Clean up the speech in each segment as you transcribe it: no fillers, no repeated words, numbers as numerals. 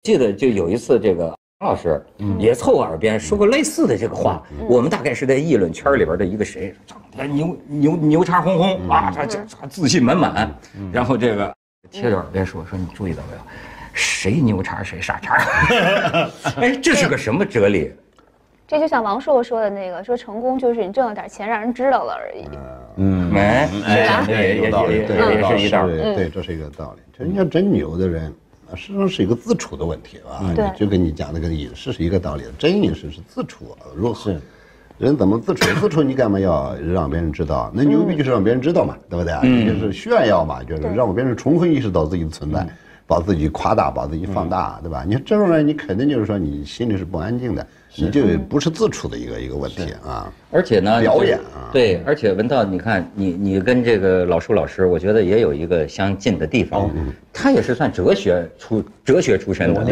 记得就有一次，这个老师也凑我耳边说过类似的这个话。我们大概是在议论圈里边的一个谁，长得牛叉哄哄啊，他自信满满。然后这个贴着耳边说你注意到没有，谁牛叉谁傻叉。哎，这是个什么哲理？这就像王朔说的那个，说成功就是你挣了点钱让人知道了而已。也是一道。对，这是一个道理。人家真牛的人。实际上是一个自处的问题啊，就跟你讲那个隐士是一个道理。真隐士是自处，如何人怎么自处？自处你干嘛要让别人知道？那牛逼就是让别人知道嘛，对不对？就是炫耀嘛，就是让别人充分意识到自己的存在，把自己夸大，把自己放大，对吧？你这种人，你肯定就是说你心里是不安静的，你就不是自处的一个问题啊。而且呢，表演啊，对，而且文道，你看你跟这个老舒老师，我觉得也有一个相近的地方。他也是算哲学出身的，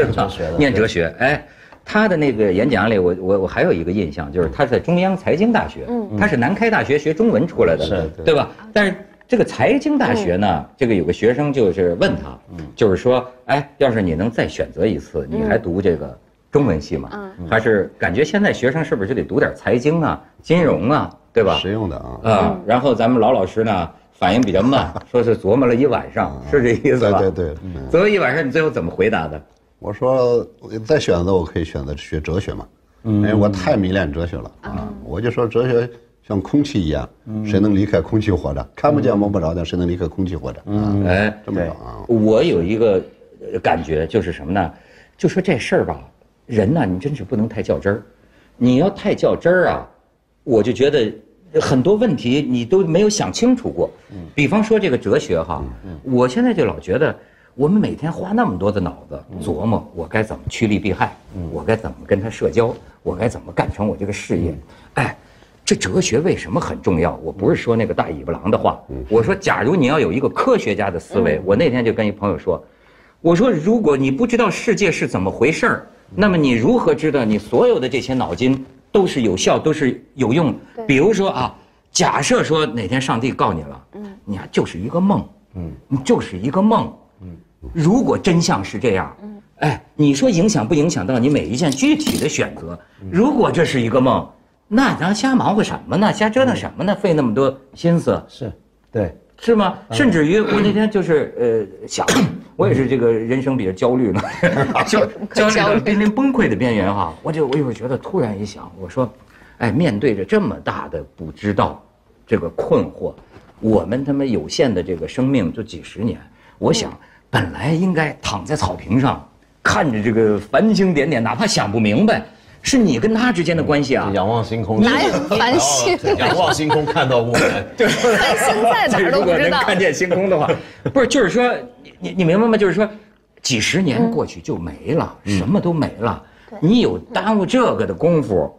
念哲学。哎，他的那个演讲里，我还有一个印象，就是他在中央财经大学，他是南开大学学中文出来的，对吧？但是这个财经大学呢，这个有个学生就是问他，就是说，哎，要是你能再选择一次，你还读这个中文系吗？还是感觉现在学生是不是就得读点财经啊、金融啊，对吧？实用的啊。然后咱们老师呢反应比较慢，说是琢磨了一晚上，是这意思吧？对。琢磨一晚上，你最后怎么回答的？我说再选择，我可以选择学哲学嘛，因为我太迷恋哲学了啊。我就说哲学像空气一样，谁能离开空气活着？看不见摸不着，但谁能离开空气活着？哎，这么着啊。我有一个感觉就是什么呢？就说这事儿吧。人呢，你真是不能太较真儿，你要太较真儿啊，我就觉得很多问题你都没有想清楚过。比方说这个哲学哈，我现在就老觉得我们每天花那么多的脑子琢磨，我该怎么趋利避害，我该怎么跟他社交，我该怎么干成我这个事业。哎，这哲学为什么很重要？我不是说那个大尾巴狼的话，我说假如你要有一个科学家的思维，我那天就跟一朋友说，我说如果你不知道世界是怎么回事儿，那么你如何知道你所有的这些脑筋都是有效，都是有用？比如说啊，假设说哪天上帝告你了，你就是一个梦，你就是一个梦，如果真相是这样，哎，你说影响不影响到你每一件具体的选择？如果这是一个梦，那咱瞎忙活什么呢？瞎折腾什么呢？费那么多心思？是，对。是吗？甚至于我那天就是想，我也是这个人生比较焦虑了，焦虑到濒临崩溃的边缘哈。我一会儿觉得突然一想，我说，哎，面对着这么大的不知道，这个困惑，我们他妈有限的这个生命就几十年，我想本来应该躺在草坪上，看着这个繁星点点，哪怕想不明白。是你跟他之间的关系啊！仰望星空，哪有繁星？仰望星空看到我们，对，繁星在哪儿都不知道。如果能看见星空的话，不是，就是说，你明白吗？就是说，几十年过去就没了，什么都没了。你有耽误这个的功夫，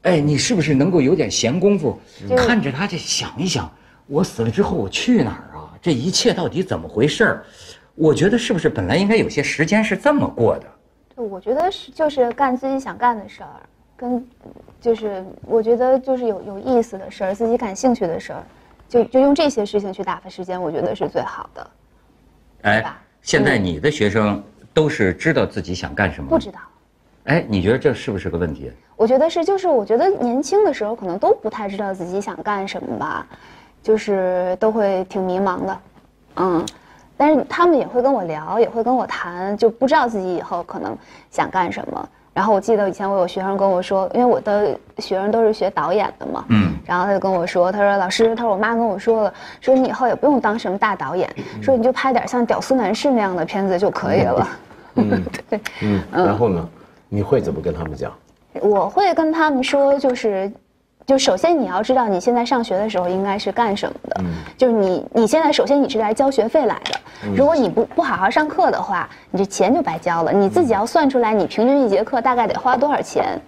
哎，你是不是能够有点闲工夫，看着他这想一想，我死了之后我去哪儿啊？这一切到底怎么回事儿？我觉得是不是本来应该有些时间是这么过的？我觉得就是干自己想干的事儿，跟就是我觉得就是有意思的事儿，自己感兴趣的事儿，就用这些事情去打发时间，我觉得是最好的。哎，现在你的学生都是知道自己想干什么？不知道。哎，你觉得这是不是个问题？我觉得是，就是我觉得年轻的时候可能都不太知道自己想干什么吧，就是都会挺迷茫的，但是他们也会跟我聊，也会跟我谈，就不知道自己以后可能想干什么。然后我记得以前我有学生跟我说，因为我的学生都是学导演的嘛，然后他就跟我说，他说老师，他说我妈跟我说了，说你以后也不用当什么大导演，说你就拍点像《屌丝男士》那样的片子就可以了。对，然后呢，你会怎么跟他们讲？我会跟他们说，就首先你要知道你现在上学的时候应该是干什么的，就是你现在首先你是来交学费来的，如果你不好好上课的话，你这钱就白交了，你自己要算出来你平均一节课大概得花多少钱。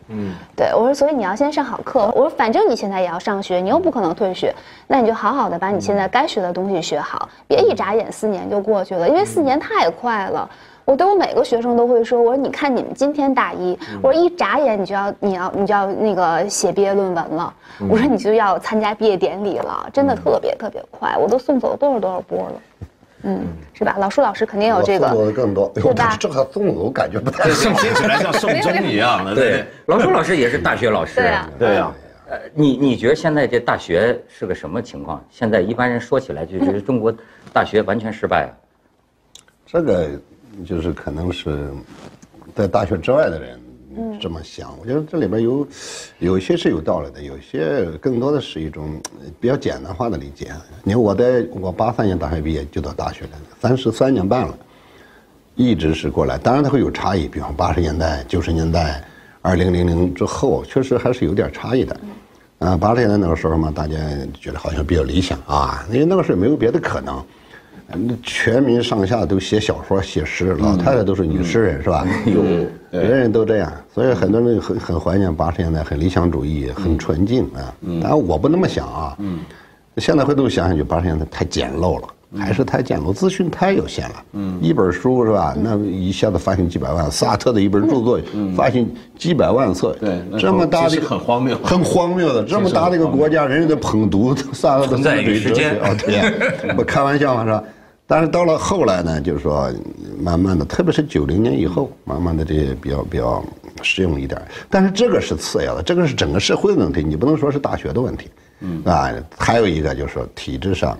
对，我说所以你要先上好课，我说反正你现在也要上学，你又不可能退学，那你就好好的把你现在该学的东西学好，别一眨眼4年就过去了，因为4年太快了。我对我每个学生都会说，我说你看你们今天大一，我说一眨眼你就要那个写毕业论文了，我说你就要参加毕业典礼了，真的特别特别快，我都送走多少波了。是吧？老舒老师肯定有这个，送走的更多，对吧？这个送走感觉不太听起来像送终一样的。对，老舒老师也是大学老师。对啊，对啊。你觉得现在这大学是个什么情况？现在一般人说起来就觉得中国大学完全失败啊。这个就是可能是在大学之外的人这么想。我觉得这里边有一些是有道理的，有些更多的是一种比较简单化的理解。你看我83年大学毕业就到大学了，33年半了，一直是过来。当然它会有差异，比方80年代、90年代、2000之后，确实还是有点差异的。80年代那个时候嘛，大家觉得好像比较理想啊，因为那个时候没有别的可能，全民上下都写小说写诗，老太太都是女诗人是吧？人人都这样，所以很多人很怀念80年代，很理想主义，很纯净啊。当然我不那么想啊，现在回头想想，就80年代太简陋了。还是太简陋，资讯太有限了。一本书是吧？那一下子发行几百万，萨特的一本著作发行几百万册，对，这么大的很荒谬，很荒谬的，这么大的一个国家，人家在捧读萨特的存在于时间。哦，对呀，不开玩笑嘛是吧？但是到了后来呢，就是说，慢慢的，特别是90年以后，慢慢的这些比较实用一点。但是这个是次要的，这个是整个社会的问题，你不能说是大学的问题。还有一个就是说体制上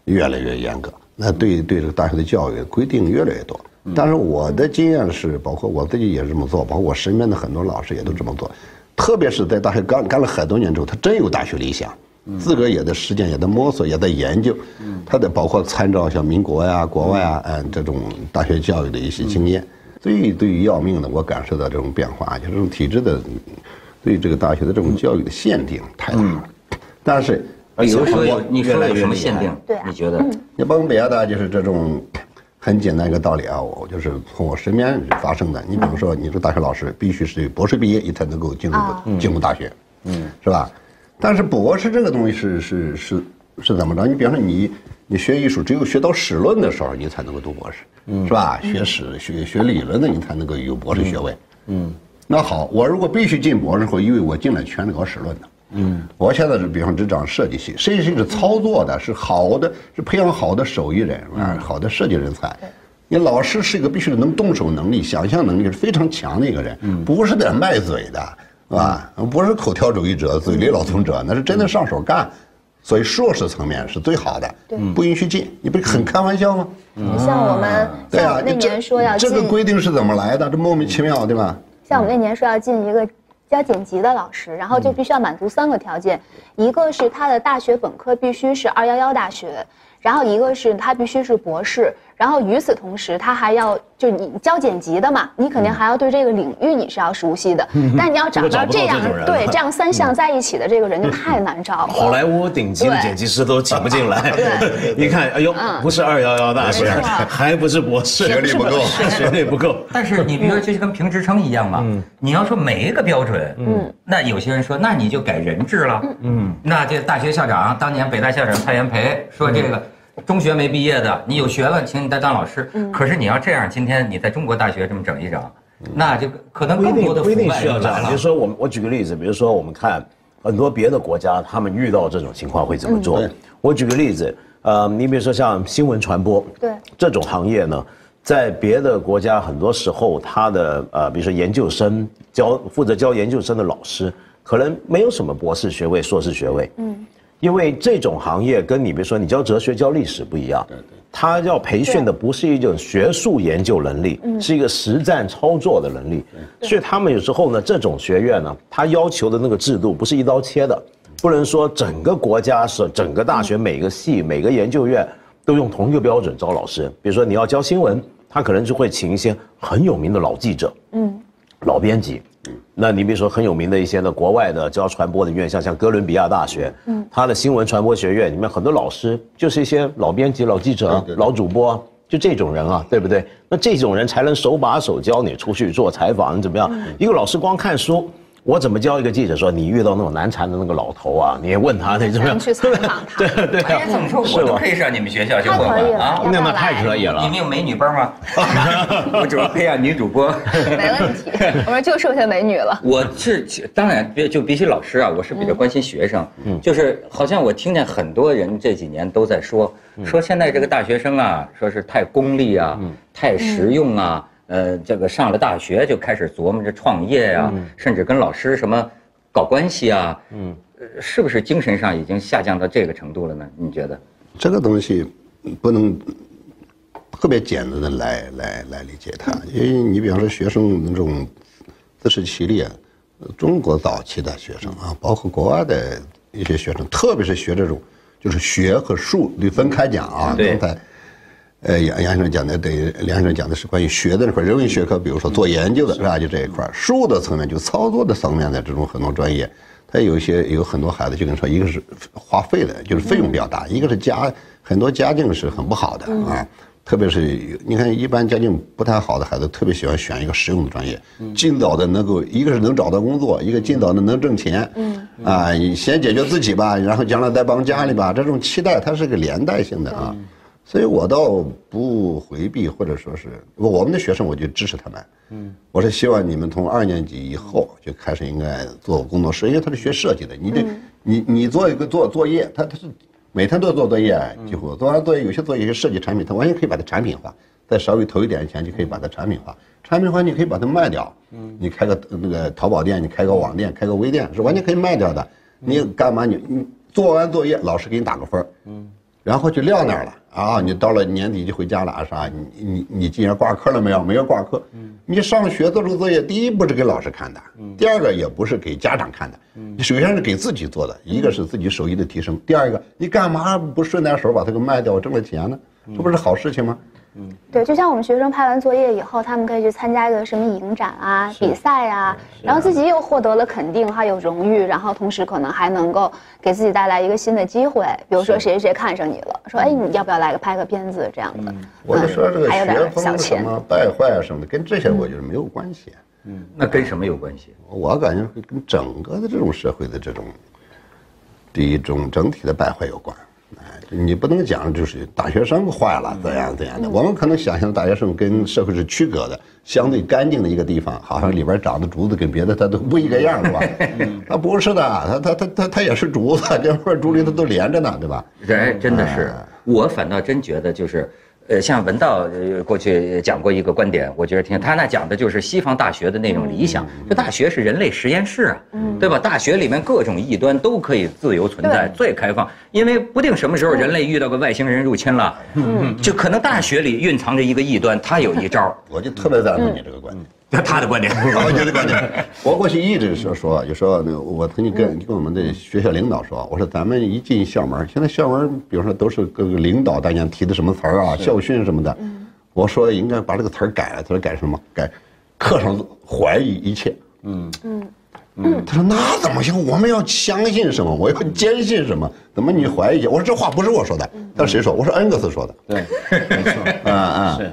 越来越严格，那对这个大学的教育规定越来越多。但是我的经验是，包括我自己也是这么做，包括我身边的很多老师也都这么做。特别是在大学干了很多年之后，他真有大学理想，自个儿也在实践，也在摸索，也在研究。他得包括参照像民国呀、国外啊，这种大学教育的一些经验。最要命的，我感受到这种变化，就这种体制的对这个大学的这种教育的限定太大了。但是。比如说，你说有什么限定？对，你觉得？你甭别的，就是这种很简单一个道理啊，我就是从我身边发生的。你比如说，你这个大学老师必须是博士毕业，你才能够进入大学，是吧？但是博士这个东西是怎么着？你比方说你学艺术，只有学到史论的时候，你才能够读博士，是吧？学史学理论的，你才能够有博士学位。那好，我如果必须进博士后，因为我进来全搞史论的。我现在是比方只讲设计系，设计系是操作的，是好的，是培养好的手艺人，好的设计人才。你老师是一个必须能动手能力、想象能力是非常强的一个人，不是在卖嘴的，是吧？不是口条主义者、嘴里老从者，那是真的上手干。所以硕士层面是最好的，不允许进，你不是很开玩笑吗？像我们对啊，那年说要进，这个规定是怎么来的？这莫名其妙，对吧？像我们那年说要进一个教剪辑的老师，然后就必须要满足3个条件，一个是他的大学本科必须是211大学，然后一个是他必须是博士，然后与此同时他还要就你教剪辑的嘛，你肯定还要对这个领域你是要熟悉的，但你要找到这样对这样3项在一起的这个人就太难找了。好莱坞顶级的剪辑师都请不进来，你看，哎呦，不是211大学，还不是博士，学历不够，学历不够。但是你比如说，就跟评职称一样嘛，你要说每一个标准，那有些人说，那你就改人治了，那这大学校长当年北大校长蔡元培说这个。中学没毕业的，你有学问，请你再当老师。可是你要这样，今天你在中国大学这么整一整，那就可能更多的不一定需要这样。比如说我举个例子，比如说我们看很多别的国家，他们遇到这种情况会怎么做？我举个例子，你比如说像新闻传播，对这种行业呢，在别的国家很多时候，他的比如说研究生负责教研究生的老师，可能没有什么博士学位、硕士学位，因为这种行业跟你比如说你教哲学、教历史不一样，他要培训的不是一种学术研究能力，是一个实战操作的能力。所以他们有时候呢，这种学院呢，他要求的那个制度不是一刀切的，不能说整个国家是整个大学每个系、每个研究院都用同一个标准招老师。比如说你要教新闻，他可能就会请一些很有名的老记者，老编辑。那你比如说很有名的一些呢，国外的教传播的院校，像哥伦比亚大学，它的新闻传播学院里面很多老师就是一些老编辑、老记者、老主播，就这种人啊，对不对？那这种人才能手把手教你出去做采访怎么样？一个老师光看书，我怎么教一个记者说，你遇到那种难缠的那个老头啊，你也问他，你怎么样去采访他？对对啊，怎么说我都可以上你们学校去混混啊？那太可以了。你们有美女班吗？我主要培养女主播。没问题，我们就剩下美女了。我是当然就比起老师啊，我是比较关心学生。就是好像我听见很多人这几年都在说现在这个大学生啊，说是太功利啊，太实用啊。这个上了大学就开始琢磨着创业啊，甚至跟老师什么搞关系啊，是不是精神上已经下降到这个程度了呢？你觉得？这个东西不能特别简单的来理解它，因为你比方说学生那种自食其力啊，中国早期的学生啊，包括国外的一些学生，特别是学这种就是学和术得分开讲啊。刚才。杨先生讲的梁先生讲的是关于学的那块人文学科，比如说做研究的是吧？就这一块，术的层面就操作的层面的这种很多专业，他有很多孩子就跟你说，一个是花费的，就是费用比较大；一个是很多家境是很不好的啊，特别是你看一般家境不太好的孩子，特别喜欢选一个实用的专业，尽早的能够一个是能找到工作，一个尽早的能挣钱，你先解决自己吧，然后将来再帮家里吧，这种期待它是个连带性的啊。所以我倒不回避，或者说是我们的学生，我就支持他们。我是希望你们从2年级以后就开始应该做工作室，因为他是学设计的，你做一个作业，他是每天都做作业，几乎做完作业，有些作业是设计产品，他完全可以把它产品化，再稍微投一点钱就可以把它产品化。产品化你可以把它卖掉，你开个那个淘宝店，你开个网店，开个微店是完全可以卖掉的。你干嘛你做完作业，老师给你打个分，然后就撂那儿了啊！你到了年底就回家了，是吧？你今年挂科了没有？没有挂科。你上学做这个作业，第一不是给老师看的，第二个也不是给家长看的，你首先是给自己做的，一个是自己手艺的提升，第二个你干嘛不顺带手把它给卖掉，挣了钱呢？这不是好事情吗？对，就像我们学生拍完作业以后，他们可以去参加一个什么影展啊、比赛啊，然后自己又获得了肯定，还有荣誉，然后同时可能还能够给自己带来一个新的机会，比如说谁看上你了，说哎你要不要来拍个片子这样的。我就说这个学风什么败坏啊什么的，跟这些我觉得没有关系。那跟什么有关系？我感觉会跟整个的这种社会的这一种整体的败坏有关。你不能讲就是大学生坏了怎样的，我们可能想象大学生跟社会是区隔的，相对干净的一个地方，好像里边长的竹子跟别的它都不一个样，是吧？它不是的，它也是竹子，这块竹林它都连着呢，对吧？哎，真的是，我反倒真觉得就是。像文道过去讲过一个观点，我觉得他那讲的就是西方大学的那种理想，这大学是人类实验室啊，对吧？大学里面各种异端都可以自由存在，最开放，因为不定什么时候人类遇到个外星人入侵了，就可能大学里蕴藏着一个异端，他有一招。我就特别赞同你这个观点。他的观点，我觉得观点，我过去一直说，就说我曾经跟我们的学校领导说，我说咱们一进校门，现在校门比如说都是各个领导大家提的什么词儿啊，校训什么的，我说应该把这个词儿改了，他说改什么？改课上怀疑一切。他说那怎么行？我们要相信什么？我要坚信什么？怎么你怀疑？我说这话不是我说的，那谁说？我说恩格斯说的。对，没错，是。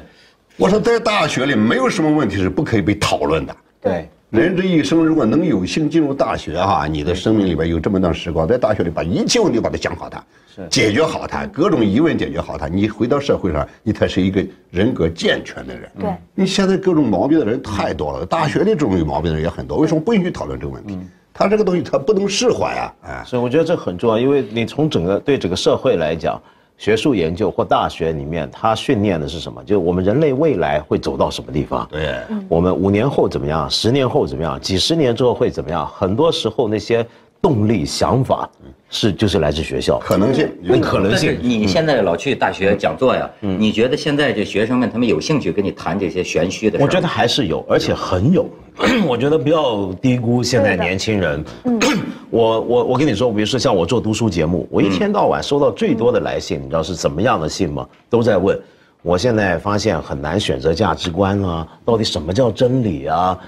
我说在大学里没有什么问题是不可以被讨论的。对，人这一生如果能有幸进入大学哈，你的生命里边有这么段时光，在大学里把一切问题把它想好它，解决好它，各种疑问解决好它，你回到社会上，你才是一个人格健全的人。对，你现在各种毛病的人太多了，大学里这种有毛病的人也很多，为什么不允许讨论这个问题？他这个东西他不能释怀啊！哎，所以我觉得这很重要，因为你从对整个社会来讲。学术研究或大学里面，它训练的是什么？就是我们人类未来会走到什么地方？对，我们5年后怎么样？10年后怎么样？几十年之后会怎么样？很多时候那些动力、想法就是来自学校，可能性，可能性。你现在老去大学讲座呀，你觉得现在这学生们他们有兴趣跟你谈这些玄虚的事？我觉得还是有，而且很有。我觉得不要低估现在年轻人。我跟你说，比如说像我做读书节目，我一天到晚收到最多的来信，你知道是怎么样的信吗？都在问。我现在发现很难选择价值观啊，到底什么叫真理啊？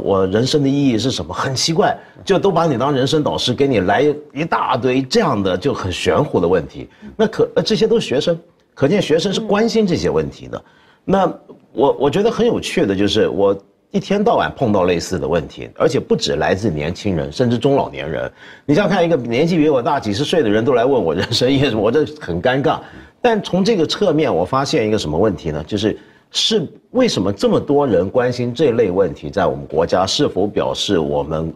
我人生的意义是什么？很奇怪，就都把你当人生导师，给你来一大堆这样的就很玄乎的问题。那这些都是学生，可见学生是关心这些问题的。那我觉得很有趣的就是我一天到晚碰到类似的问题，而且不止来自年轻人，甚至中老年人。你想看一个年纪比我大几十岁的人都来问我人生意义什么，我这很尴尬。但从这个侧面，我发现一个什么问题呢？就是为什么这么多人关心这类问题，在我们国家是否表示我们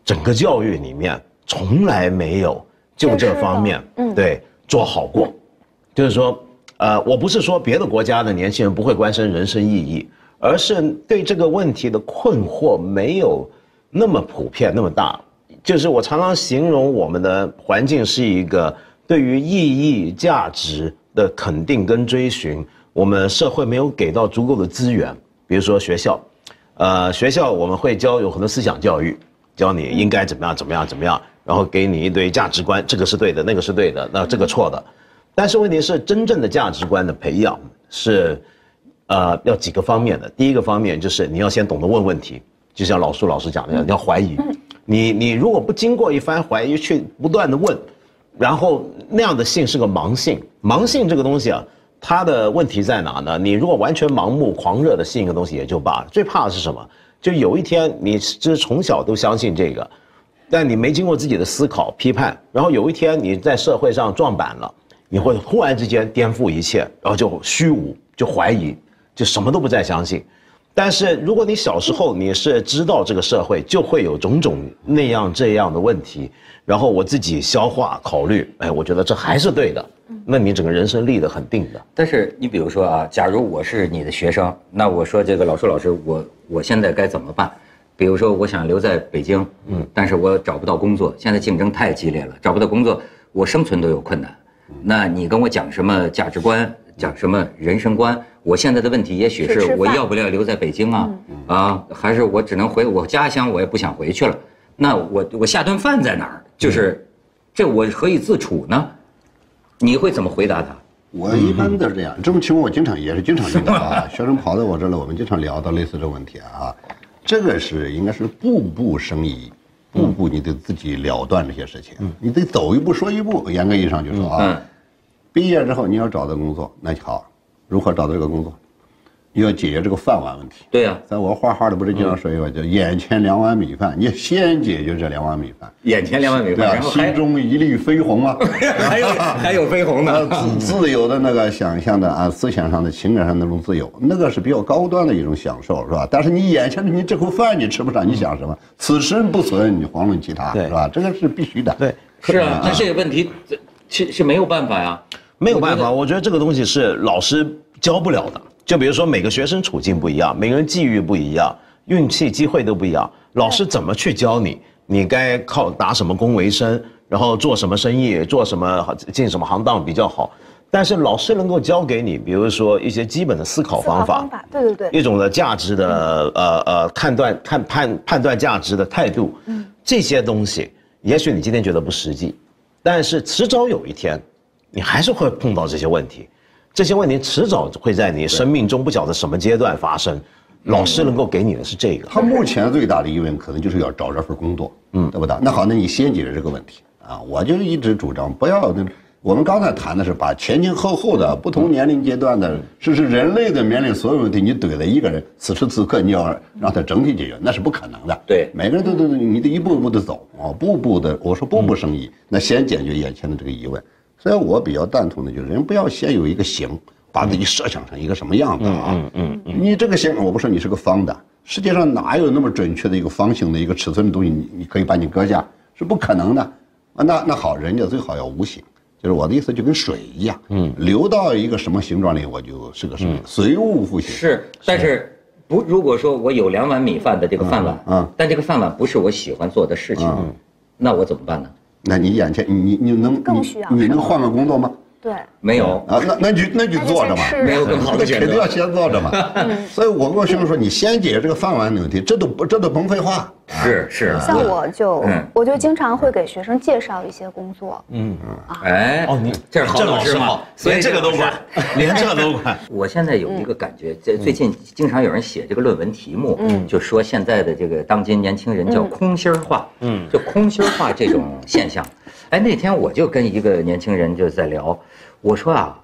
整个教育里面从来没有就这方面对做好过？就是说，我不是说别的国家的年轻人不会关心人生意义。而是对这个问题的困惑没有那么普遍那么大，就是我常常形容我们的环境是一个对于意义价值的肯定跟追寻，我们社会没有给到足够的资源。比如说学校，学校我们会有很多思想教育，教你应该怎么样怎么样怎么样，然后给你一堆价值观，这个是对的，那个是对的，那这个错的。但是问题是，真正的价值观的培养是。要几个方面的。第一个方面就是你要先懂得问问题，就像老师讲的，你要怀疑。你如果不经过一番怀疑，去不断的问，然后那样的信是个盲信。盲信这个东西啊，它的问题在哪呢？你如果完全盲目狂热的信一个东西也就罢了，最怕的是什么？就有一天你是从小都相信这个，但你没经过自己的思考批判，然后有一天你在社会上撞板了，你会忽然之间颠覆一切，然后就虚无，就怀疑。就什么都不再相信，但是如果你小时候你是知道这个社会就会有种种那样这样的问题，然后我自己消化考虑，我觉得这还是对的，那你整个人生立得很定的。但是你比如说啊，假如我是你的学生，那我说这个老师，我现在该怎么办？比如说我想留在北京，但是我找不到工作，现在竞争太激烈了，找不到工作，我生存都有困难。那你跟我讲什么价值观，讲什么人生观？我现在的问题也许是我要不要留在北京啊，还是我只能回我家乡，我也不想回去了。那我下顿饭在哪儿？就是这我何以自处呢？你会怎么回答他？我一般都是这样，这种情况我经常遇到啊。学生跑到我这儿来，我们经常聊到类似的问题啊。这个应该是步步生疑，步步你得自己了断这些事情，你得走一步说一步。严格意义上就说啊，毕业之后你要找到工作，那就好。如何找到这个工作？你要解决这个饭碗问题。对呀，在我画画的不是经常说一句话，叫眼前2碗米饭，你先解决这2碗米饭。眼前2碗米饭，然后心中一粒飞鸿啊，还有飞鸿呢。自由的那个想象的啊，思想上的、情感上的那种自由，那个是比较高端的一种享受，是吧？但是你眼前的你这口饭你吃不上，你想什么？此生不存，你遑论其他，是吧？这个是必须的。对，是啊，但这个问题是没有办法呀。没有办法，我觉得这个东西是老师教不了的。就比如说每个学生处境不一样，每个人际遇不一样，运气机会都不一样，老师怎么去教你？你该靠打什么工为生，然后做什么生意，做什么进什么行当比较好？但是老师能够教给你，比如说一些基本的思考方法，对，一种的价值的判断价值的态度，这些东西，也许你今天觉得不实际，但是迟早有一天。你还是会碰到这些问题，这些问题迟早会在你生命中不晓得什么阶段发生。老师能够给你的是这个。他目前最大的疑问可能就是要找这份工作，对不对？那好，那你先解决这个问题啊！我就一直主张不要那。我们刚才谈的是把前前后后的不同年龄阶段的，是人类的面临所有问题，你怼了一个人，此时此刻你要让他整体解决，那是不可能的。对，每个人都你得一步一步的走啊，步步的。我说步步生疑，那先解决眼前的这个疑问。所以我比较赞同的就是，人不要先有一个形，把自己设想成一个什么样子啊。你这个形，我不说你是个方的，世界上哪有那么准确的一个方形的一个尺寸的东西，你可以把你搁下，是不可能的。啊，那好，人家最好要无形。就是我的意思，就跟水一样，流到一个什么形状里，我就是个什么，随物复形。是，但是如果说我有2碗米饭的这个饭碗，但这个饭碗不是我喜欢做的事情，那我怎么办呢？那你眼前你能你能换个工作吗？对，没有啊，那就做着嘛，没有更好的选择，肯定要先做着嘛。所以我跟我学生说，你先解决这个饭碗的问题，这都甭废话。是，像我就经常会给学生介绍一些工作。你这是好老师吗？连这个都管，连这都管。我现在有一个感觉，最近经常有人写这个论文题目，就说现在的这个当今年轻人叫空心化，就空心化这种现象。那天我就跟一个年轻人就在聊，我说啊，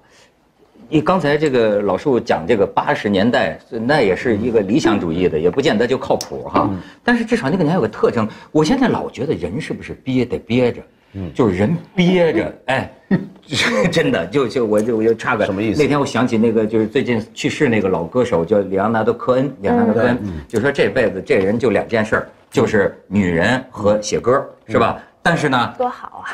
你刚才这个老树讲这个80年代，那也是一个理想主义的，也不见得就靠谱哈。但是至少那个年有个特征，我现在老觉得人是不是憋着，就是人憋着，哎，真的我就插个什么意思？那天我想起那个就是最近去世那个老歌手叫里昂纳多·科恩，就说这辈子这人就2件事，就是女人和写歌，是吧？但是呢，多好啊！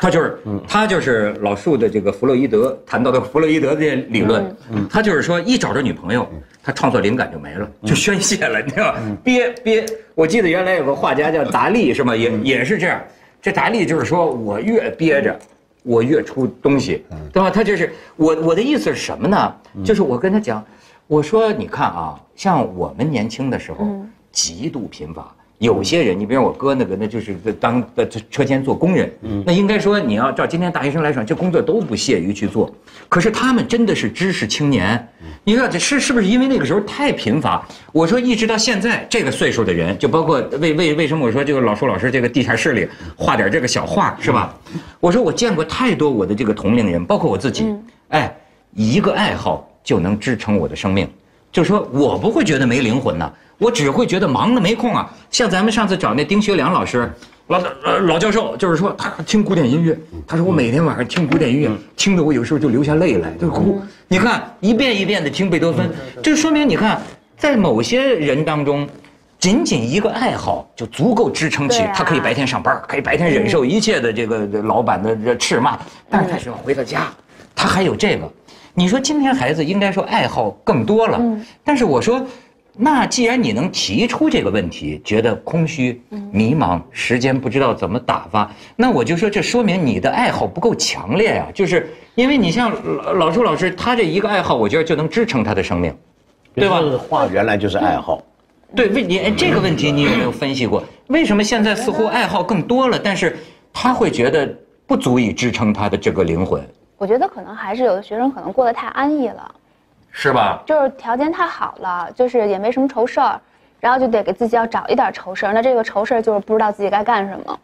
他就是老树的这个弗洛伊德谈到的弗洛伊德的理论，他就是说一找着女朋友，他创作灵感就没了，就宣泄了，你知道吧？憋。我记得原来有个画家叫达利，是吗？也是这样。这达利就是说我越憋着，我越出东西，对吧？他就是我的意思是什么呢？就是我跟他讲，我说你看啊，像我们年轻的时候，极度贫乏。有些人，你比如我哥那就是当车间做工人，那应该说你要照今天大学生来说，这工作都不屑于去做。可是他们真的是知识青年，你说这是不是因为那个时候太贫乏？我说一直到现在这个岁数的人，就包括为什么我说这个老树老师这个地下室里画点这个小画是吧？我说我见过太多我的这个同龄人，包括我自己，哎，一个爱好就能支撑我的生命，就是说我不会觉得没灵魂呢。我只会觉得忙得没空啊，像咱们上次找那丁学良老师，老教授，就是说他听古典音乐，他说我每天晚上听古典音乐，听得我有时候就流下泪来，就哭。你看一遍一遍的听贝多芬，这说明你看在某些人当中，仅仅一个爱好就足够支撑起，他可以白天上班，可以白天忍受一切的这个老板的斥骂，但是他喜欢回到家，他还有这个。你说今天孩子应该说爱好更多了，但是我说。那既然你能提出这个问题，觉得空虚、迷茫，时间不知道怎么打发，那我就说这说明你的爱好不够强烈啊！就是因为你像老朱老师，他这一个爱好，我觉得就能支撑他的生命，对吧？画原来就是爱好。对，你这个问题你有没有分析过？为什么现在似乎爱好更多了，但是他会觉得不足以支撑他的这个灵魂？我觉得可能还是有的学生可能过得太安逸了。是吧？就是条件太好了，就是也没什么愁事儿，然后就得给自己要找一点愁事儿。那这个愁事儿就是不知道自己该干什么。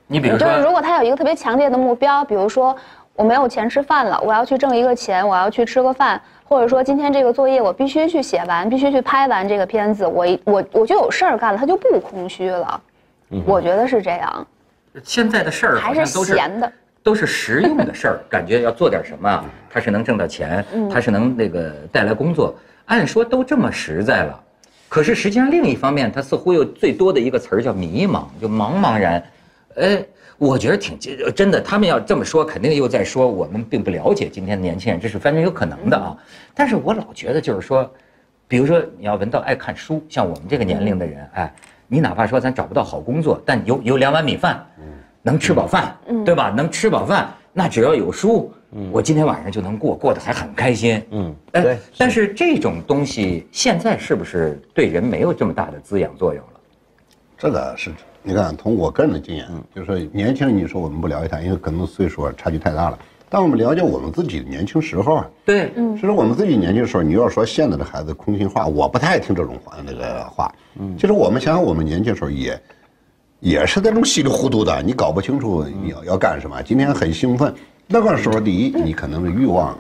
你比如说，就是如果他有一个特别强烈的目标，比如说我没有钱吃饭了，我要去挣一个钱，我要去吃个饭，或者说今天这个作业我必须去写完，必须去拍完这个片子，我就有事儿干了，他就不空虚了。我觉得是这样。现在的事儿还是闲的。都是实用的事儿，感觉要做点什么，它是能挣到钱，它是能带来工作。按说都这么实在了，可是实际上另一方面，它似乎有最多的一个词儿叫迷茫，就茫茫然。我觉得挺真的，他们要这么说，肯定又在说我们并不了解今天的年轻人，这是完全有可能的啊。但是我老觉得就是说，比如说你要闻到爱看书，像我们这个年龄的人，哎，你哪怕说咱找不到好工作，但有2碗米饭。能吃饱饭，对吧？能吃饱饭，那只要有书，我今天晚上就能过得还很开心。对。但是这种东西现在是不是对人没有这么大的滋养作用了？这个是，你看，从我个人的经验，就是说年轻人，你说我们不了解他，因为可能岁数差距太大了。但我们了解我们自己的年轻时候啊，对，其实我们自己年轻时候，你要说现在的孩子空心话，我不太爱听这种话。其实我们想想，我们年轻时候也是那种稀里糊涂的，你搞不清楚你要干什么。今天很兴奋，那个时候第一，你可能是欲望，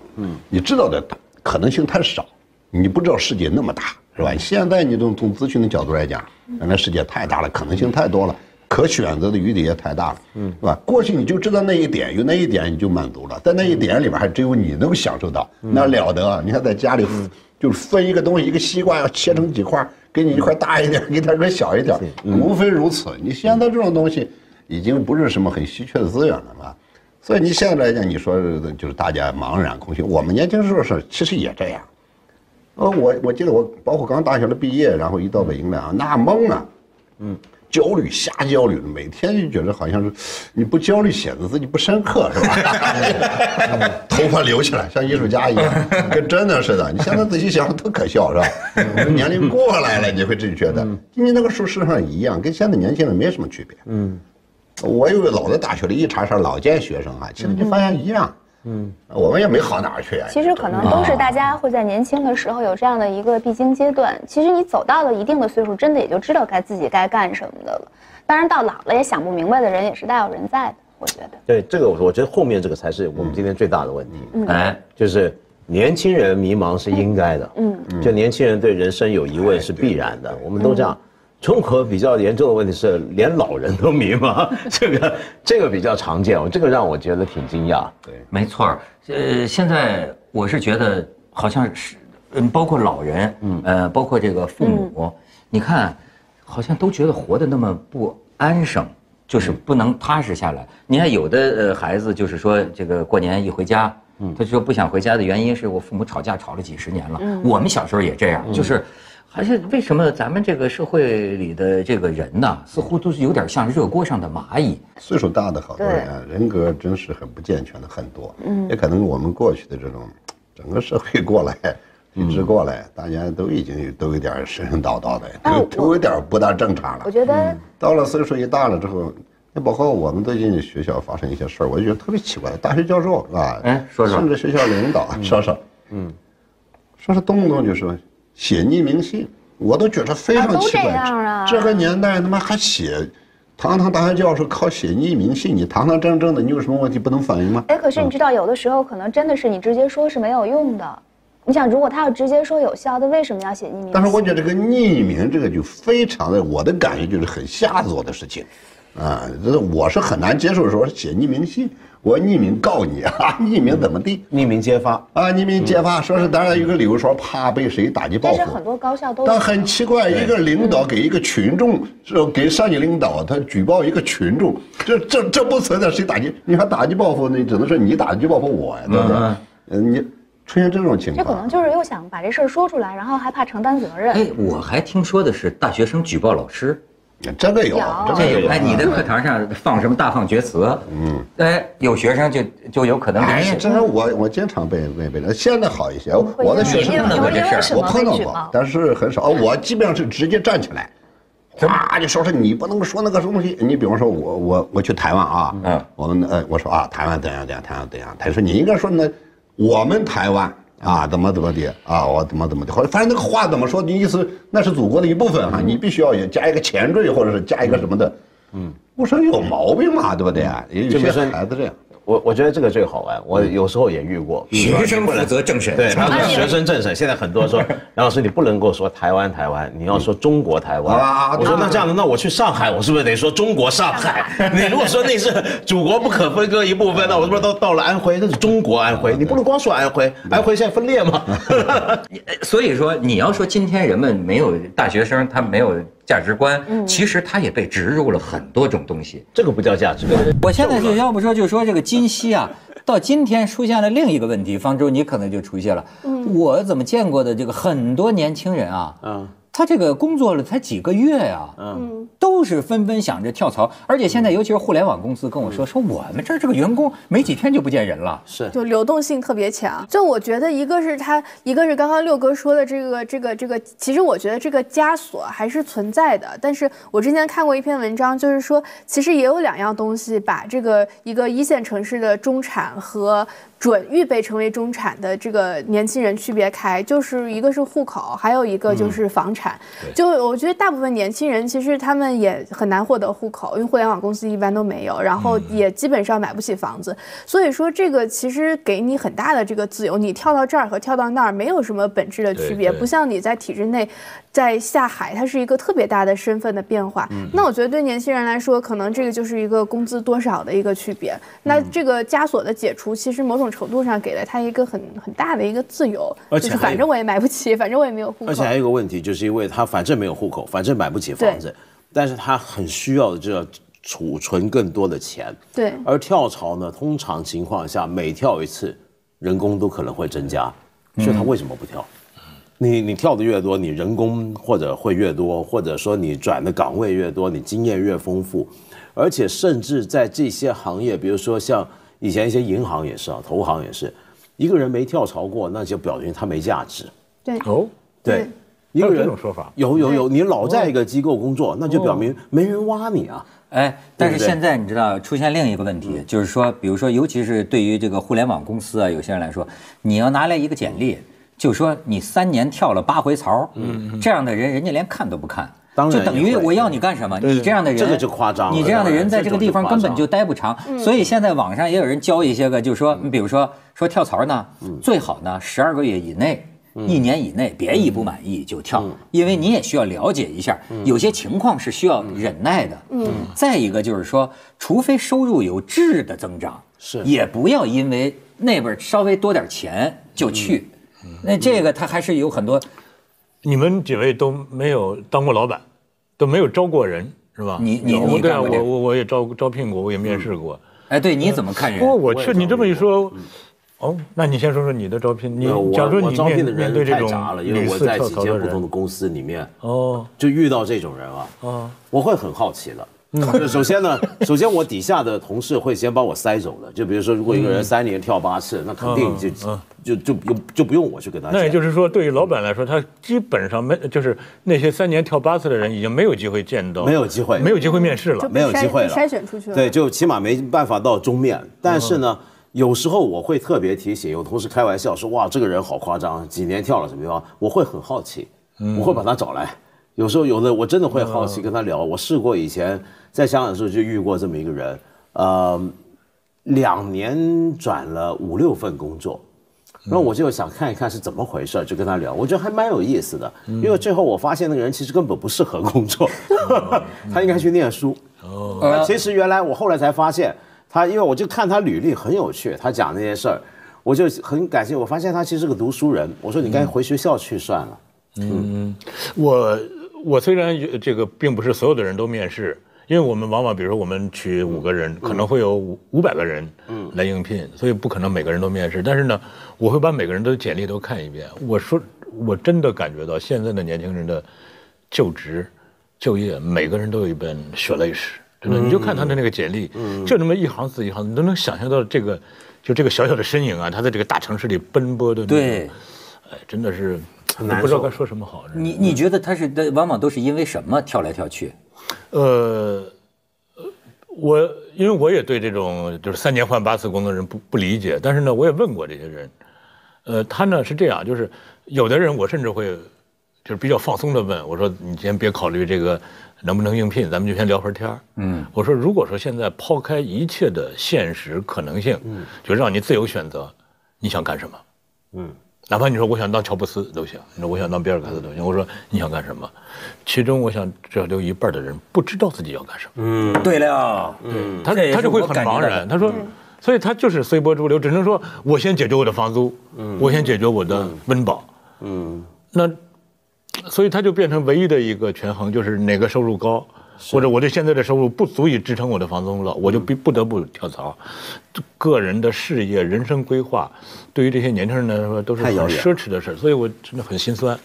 你知道的可能性太少，你不知道世界那么大，是吧？现在你从资讯的角度来讲，原来世界太大了，可能性太多了，可选择的余地也太大了，是吧？过去你就知道那一点，有那一点你就满足了，在那一点里边还只有你能够享受到，那了得！你看在家里就是分一个东西，一个西瓜要切成几块。给你一块大一点，给他个小一点，无非如此。你现在这种东西已经不是什么很稀缺的资源了嘛，所以你现在来讲，你说就是大家茫然空虚。我们年轻时候其实也这样。我记得我包括刚大学的毕业，然后一到北京来啊，那懵啊，焦虑瞎焦虑，每天就觉得好像是你不焦虑显得自己不深刻是吧？头发留起来像艺术家一样，跟真的似的。你现在仔细想多可笑是吧？年龄过来了，你会自己觉得，你那个时候事实上一样，跟现在年轻人没什么区别。我有个老的大学里一查查老见学生啊，其实就发现一样。我们也没好哪儿去啊。其实可能都是大家会在年轻的时候有这样的一个必经阶段。其实你走到了一定的岁数，真的也就知道自己该干什么的了。当然，到老了也想不明白的人也是大有人在的，我觉得。对这个，我觉得后面这个才是我们今天最大的问题。就是年轻人迷茫是应该的，就年轻人对人生有疑问是必然的，我们都这样。中国比较严重的问题是，连老人都迷茫，这个比较常见，这个让我觉得挺惊讶。对，没错。现在我是觉得好像是，包括老人，包括这个父母，你看，好像都觉得活得那么不安生，就是不能踏实下来。你看有的孩子就是说，这个过年一回家，他说不想回家的原因是我父母吵架吵了几十年了。我们小时候也这样，就是。还是为什么咱们这个社会里的这个人呢，似乎都是有点像热锅上的蚂蚁。岁数大的好多人啊，人格真是很不健全的很多。也可能我们过去的这种整个社会过来，一直过来，大家都已经都有点神神叨叨的，都有点不大正常了。我觉得到了岁数一大了之后，那包括我们最近学校发生一些事儿，我觉得特别奇怪。大学教授啊，说说，甚至学校领导说说，说是动不动就说。写匿名信，我都觉得非常奇怪。这个年代他妈还写，堂堂大学教授靠写匿名信，你堂堂正正的，你有什么问题不能反映吗？可是你知道，有的时候可能真的是你直接说是没有用的。你想，如果他要直接说有效，他为什么要写匿名信？但是我觉得这个匿名这个就非常的，我的感觉就是很下作的事情，我是很难接受说写匿名信。我匿名告你啊，匿名怎么地？匿名揭发啊，匿名揭发，说是当然有个理由说怕被谁打击报复。但是很多高校都。但很奇怪，一个领导给一个群众，给上级领导他举报一个群众，这不存在谁打击？你看打击报复，你只能说你打击报复我呀，对不对？你出现这种情况，这可能就是又想把这事儿说出来，然后还怕承担责任。我还听说的是大学生举报老师。这个有。你的课堂上放什么大放厥词？有学生就有可能。这是我经常被现在好一些。我的学生碰到这事儿，我碰到过，但是很少。我基本上是直接站起来，哗就说你不能说那个东西。你比方说我去台湾啊，我们我说啊台湾怎样，台湾怎样，他说你应该说呢，我们台湾。怎么的我怎么的，反正那个话怎么说，你意思那是祖国的一部分你必须要也加一个前缀，或者是加一个什么的。我说有毛病嘛，对不对？有些孩子这样。我觉得这个最好玩，我有时候也遇过。学生负责政审，对，学生政审。现在很多人说，梁老师你不能够说台湾，你要说中国台湾。我说那这样的，那我去上海，我是不是得说中国上海？你如果说那是祖国不可分割一部分，那我是不是到了安徽，那是中国安徽？你不能光说安徽，安徽现在分裂吗？所以说，你要说今天人们没有大学生，他没有价值观，其实他也被植入了很多种东西。这个不叫价值观。我现在就要不说就说这个今昔啊，到今天出现了另一个问题，方舟你可能就出现了。我怎么见过的这个很多年轻人啊，他这个工作了才几个月呀，都是纷纷想着跳槽，而且现在尤其是互联网公司跟我说我们这儿这个员工没几天就不见人了，就流动性特别强。就我觉得一个是刚刚六哥说的这个，其实我觉得这个枷锁还是存在的。但是我之前看过一篇文章，就是说其实也有两样东西把这个一个一线城市的中产和准预备成为中产的这个年轻人区别开，就是一个是户口，还有一个就是房产。就我觉得大部分年轻人其实他们也很难获得户口，因为互联网公司一般都没有，然后也基本上买不起房子。所以说这个其实给你很大的这个自由，你跳到这儿和跳到那儿没有什么本质的区别，不像你在体制内在下海，它是一个特别大的身份的变化。那我觉得对年轻人来说，可能这个就是一个工资多少的一个区别。那这个枷锁的解除，其实某种程度上给了他一个很大的一个自由，而且就是反正我也买不起，反正我也没有户口。而且还有一个问题，就是因为他反正没有户口，反正买不起房子，但是他很需要的就要储存更多的钱。对。而跳槽呢，通常情况下每跳一次，人工都可能会增加，所以他为什么不跳？你跳的越多，你人工或者会越多，或者说你转的岗位越多，你经验越丰富，而且甚至在这些行业，比如说像以前一些银行也是啊，投行也是，一个人没跳槽过，那就表明他没价值。对。对。一个人这种说法有，你老在一个机构工作，那就表明没人挖你啊。但是现在你知道出现另一个问题，就是说，比如说，尤其是对于这个互联网公司啊，有些人来说，你要拿来一个简历，就说你3年跳了8回槽，这样的人，人家连看都不看。当然就等于我要你干什么？你这样的人，这个就夸张了。你这样的人在这个地方根本就待不长。所以现在网上也有人教一些个，就是说，你比如说跳槽呢，最好呢12个月以内。1年以内别一不满意就跳，因为你也需要了解一下，有些情况是需要忍耐的。再一个就是说，除非收入有质的增长，也不要因为那边稍微多点钱就去。那这个他还是有很多。你们几位都没有当过老板，都没有招过人，是吧？你对啊，我也招聘过，我也面试过。哎，对，你怎么看人？我去，你这么一说。哦，那你先说说你的招聘。假如说你招聘的人面对这种太杂了，因为我在几间不同的公司里面，就遇到这种人啊，我会很好奇的。首先我底下的同事会先帮我筛走的，就比如说，如果一个人3年跳8次，那肯定就不用我去跟他讲。那也就是说，对于老板来说，他基本上就是那些3年跳8次的人，已经没有机会见到，没有机会面试了，没有机会了，筛选出去了。对，就起码没办法到终面。但是呢。有时候我会特别提醒，有同事开玩笑说：“哇，这个人好夸张，几年跳了什么样？”我会很好奇，我会把他找来。有时候有的我真的会好奇跟他聊。我试过以前在香港的时候就遇过这么一个人，2年转了5、6份工作，然后我就想看一看是怎么回事，就跟他聊。我觉得还蛮有意思的，因为最后我发现那个人其实根本不适合工作，他应该去念书。其实原来我后来才发现。因为我就看他履历很有趣，他讲那些事儿，我就很感谢。我发现他其实是个读书人。我说你该回学校去算了。我虽然这个并不是所有的人都面试，因为我们往往比如说我们取5个人，可能会有500个人来应聘，所以不可能每个人都面试。但是呢，我会把每个人的简历都看一遍。我真的感觉到现在的年轻人的就业，每个人都有一本血泪史。真的，你就看他的那个简历，就那么一行字一行字，你都能想象到这个小小的身影啊，他在这个大城市里奔波的。对，哎，真的是不知道该说什么好。你觉得他是往往都是因为什么跳来跳去？因为我也对这种就是3年换8次工作的人不理解，但是呢，我也问过这些人，他呢是这样，就是有的人我甚至会就是比较放松的问我说，你先别考虑这个。能不能应聘，咱们就先聊会儿天儿。我说，如果说现在抛开一切的现实可能性，就让你自由选择，你想干什么？哪怕你说我想当乔布斯都行，你说我想当比尔盖茨都行。我说你想干什么？其中我想至少有1半的人不知道自己要干什么。对了，他就会很茫然。他说，所以他就是随波逐流，只能说我先解决我的房租，我先解决我的温饱。那。所以它就变成唯一的一个权衡，就是哪个收入高，或者我对现在的收入不足以支撑我的房租了，我就不得不跳槽。个人的事业、人生规划，对于这些年轻人来说都是很奢侈的事，所以我真的很心酸。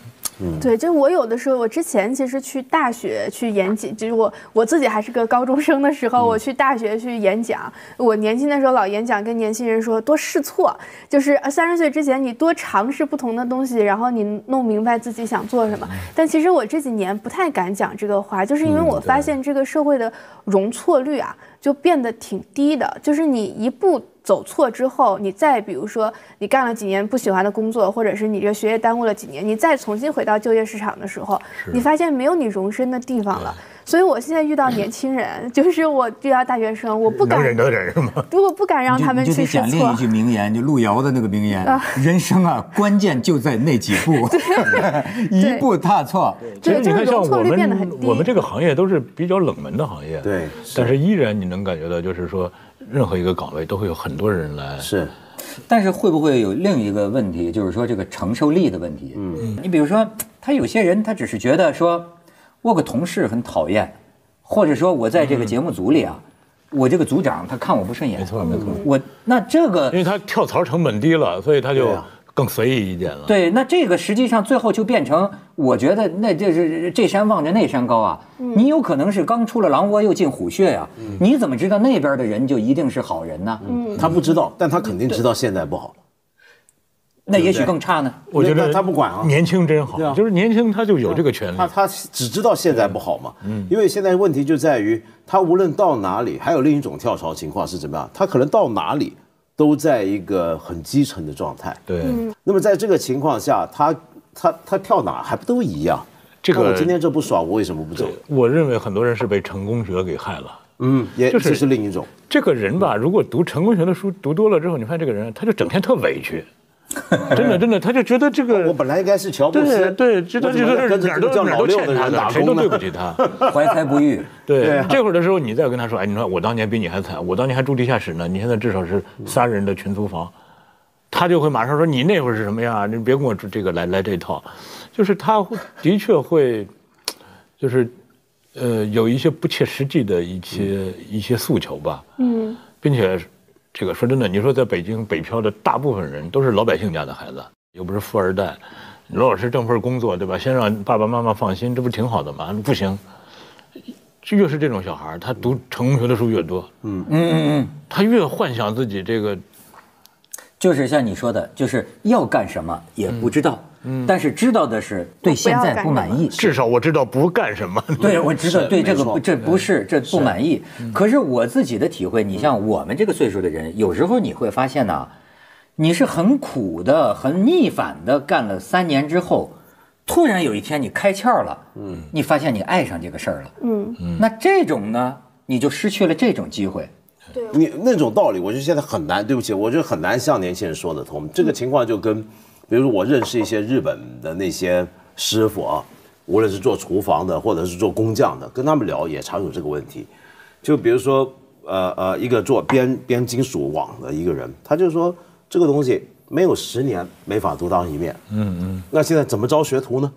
对，就我有的时候，我之前其实去大学去演讲，就是我自己还是个高中生的时候，我去大学去演讲。我年轻的时候老演讲，跟年轻人说多试错，就是30岁之前你多尝试不同的东西，然后你弄明白自己想做什么。但其实我这几年不太敢讲这个话，就是因为我发现这个社会的容错率啊，就变得挺低的，就是你一步走错之后，你再比如说你干了几年不喜欢的工作，或者是你这学业耽误了几年，你再重新回到就业市场的时候，你发现没有你容身的地方了。所以我现在遇到年轻人，就是我遇到大学生，我不敢能忍得忍是吗？我不敢让他们去试错。就得讲另一句名言，就路遥的那个名言：人生啊，关键就在那几步，一步踏错。其实你看，像我们这个行业都是比较冷门的行业，对，但是依然你能感觉到，就是说，任何一个岗位都会有很多人来。是，但是会不会有另一个问题，就是说这个承受力的问题？你比如说，他有些人他只是觉得说，我个同事很讨厌，或者说我在这个节目组里啊，我这个组长他看我不顺眼。没错没错。那这个，因为他跳槽成本低了，所以他就更随意一点了。对，那这个实际上最后就变成，我觉得那就是这山望着那山高啊。你有可能是刚出了狼窝又进虎穴呀，你怎么知道那边的人就一定是好人呢？他不知道，但他肯定知道现在不好。那也许更差呢。我觉得他不管啊，年轻真好，就是年轻他就有这个权利。他只知道现在不好嘛，因为现在问题就在于他无论到哪里，还有另一种跳槽情况是怎么样，他可能到哪里都在一个很基层的状态。对，那么在这个情况下，他跳哪还不都一样？这个我今天这不爽，我为什么不走？我认为很多人是被成功学给害了。这是另一种。这个人吧，如果读成功学的书读多了之后，你发现这个人他就整天特委屈。真的，他就觉得这个我本来应该是乔布斯，对，这都是哪儿都欠他的，谁都对不起他，怀才不遇。对，这会儿的时候，你再跟他说，哎，你说我当年比你还惨，我当年还住地下室呢，你现在至少是3人的群租房，他就会马上说你那会儿是什么样，你别跟我这个来这套，就是他的确会，就是有一些不切实际的一些诉求吧，并且。这个说真的，你说在北京北漂的大部分人都是老百姓家的孩子，又不是富二代，老老实挣份工作，对吧？先让爸爸妈妈放心，这不挺好的吗？不行，越是这种小孩，他读成功学的书越多，他越幻想自己这个，就是像你说的，就是要干什么也不知道。但是知道的是对现在不满意，至少我知道不干什么。对，我知道对这个这不满意。可是我自己的体会，你像我们这个岁数的人，有时候你会发现呢，你是很苦的、很逆反的干了3年之后，突然有一天你开窍了，你发现你爱上这个事儿了，那这种呢，你就失去了这种机会。对，你那种道理，我觉得现在很难。对不起，我觉得很难向年轻人说得通。这个情况就跟。比如我认识一些日本的那些师傅啊，无论是做厨房的或者是做工匠的，跟他们聊也常有这个问题。就比如说一个做编金属网的一个人，他就说这个东西没有10年没法独当一面。那现在怎么招学徒呢？